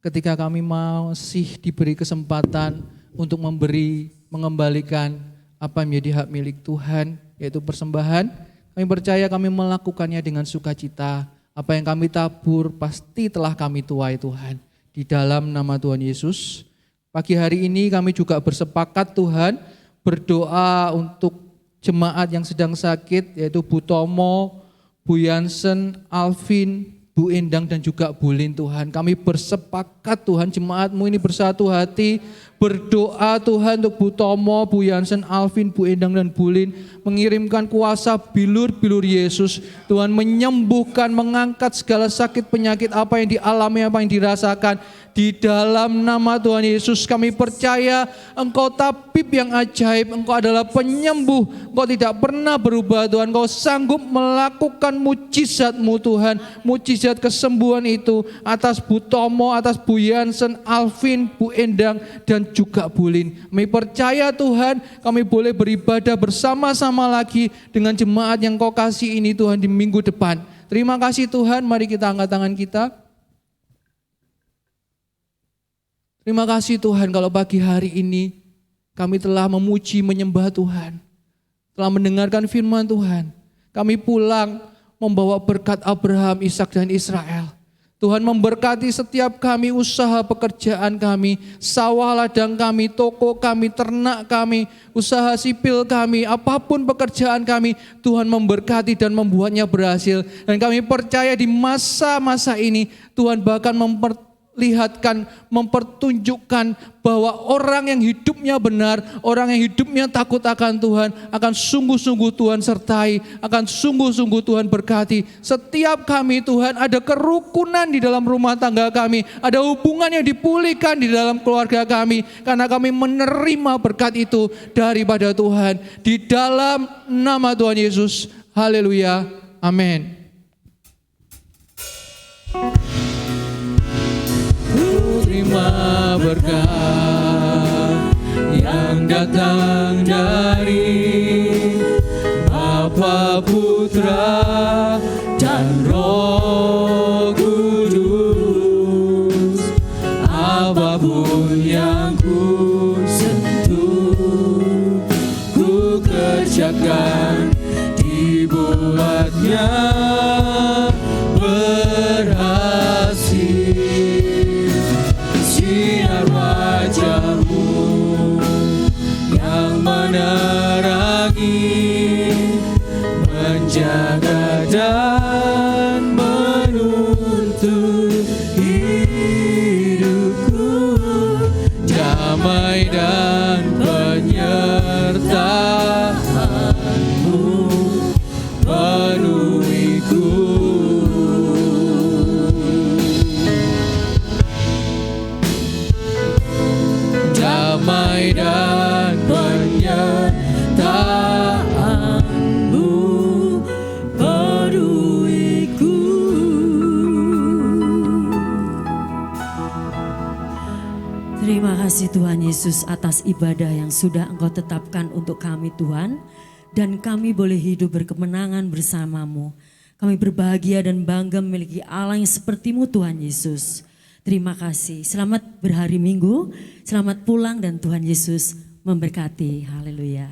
ketika kami masih diberi kesempatan untuk memberi, mengembalikan apa yang menjadi hak milik Tuhan, yaitu persembahan. Kami percaya kami melakukannya dengan sukacita. Apa yang kami tabur pasti telah kami tuai Tuhan. Di dalam nama Tuhan Yesus, pagi hari ini kami juga bersepakat Tuhan, berdoa untuk jemaat yang sedang sakit, yaitu Bu Tomo, Bu Yansen, Alvin, Bu Endang dan juga Bu Lin Tuhan. Kami bersepakat Tuhan, jemaat-Mu ini bersatu hati, berdoa Tuhan untuk Bu Tomo, Bu Yansen, Alvin, Bu Endang dan Bu Lin. Mengirimkan kuasa bilur-bilur Yesus. Tuhan menyembuhkan, mengangkat segala sakit penyakit apa yang dialami, apa yang dirasakan. Di dalam nama Tuhan Yesus kami percaya Engkau tabib yang ajaib, Engkau adalah penyembuh, Engkau tidak pernah berubah Tuhan, Engkau sanggup melakukan mujizat-Mu Tuhan, mujizat kesembuhan itu atas Bu Tomo, atas Bu Yansen, Alvin, Bu Endang dan juga Bu Lin. Kami percaya Tuhan kami boleh beribadah bersama-sama lagi dengan jemaat yang Kau kasih ini Tuhan di minggu depan. Terima kasih Tuhan, mari kita angkat tangan kita. Terima kasih Tuhan kalau pagi hari ini kami telah memuji menyembah Tuhan. Telah mendengarkan firman Tuhan. Kami pulang membawa berkat Abraham, Ishak dan Israel. Tuhan memberkati setiap kami, usaha pekerjaan kami, sawah ladang kami, toko kami, ternak kami, usaha sipil kami, apapun pekerjaan kami, Tuhan memberkati dan membuatnya berhasil. Dan kami percaya di masa-masa ini Tuhan bahkan mempertunjukkan bahwa orang yang hidupnya benar, orang yang hidupnya takut akan Tuhan, akan sungguh-sungguh Tuhan sertai, akan sungguh-sungguh Tuhan berkati. Setiap kami Tuhan ada kerukunan di dalam rumah tangga kami, ada hubungan yang dipulihkan di dalam keluarga kami, karena kami menerima berkat itu daripada Tuhan. Di dalam nama Tuhan Yesus, haleluya, amin. Terima berkat yang datang dari Bapa, Putra dan Roh Kudus. Apapun yang ku sentuh, ku kerjakan, dibuatnya berhasil. Sinar wajah-Mu yang menerangi, menjaga dan menuntun hidupku. Damai dan penyertaan-Mu penuhiku. Damai dan penyertaan-Mu penuhiku. Terima kasih Tuhan Yesus atas ibadah yang sudah Engkau tetapkan untuk kami Tuhan. Dan kami boleh hidup berkemenangan bersama-Mu. Kami berbahagia dan bangga memiliki Allah yang seperti-Mu Tuhan Yesus. Terima kasih. Selamat berhari Minggu, selamat pulang dan Tuhan Yesus memberkati. Haleluya.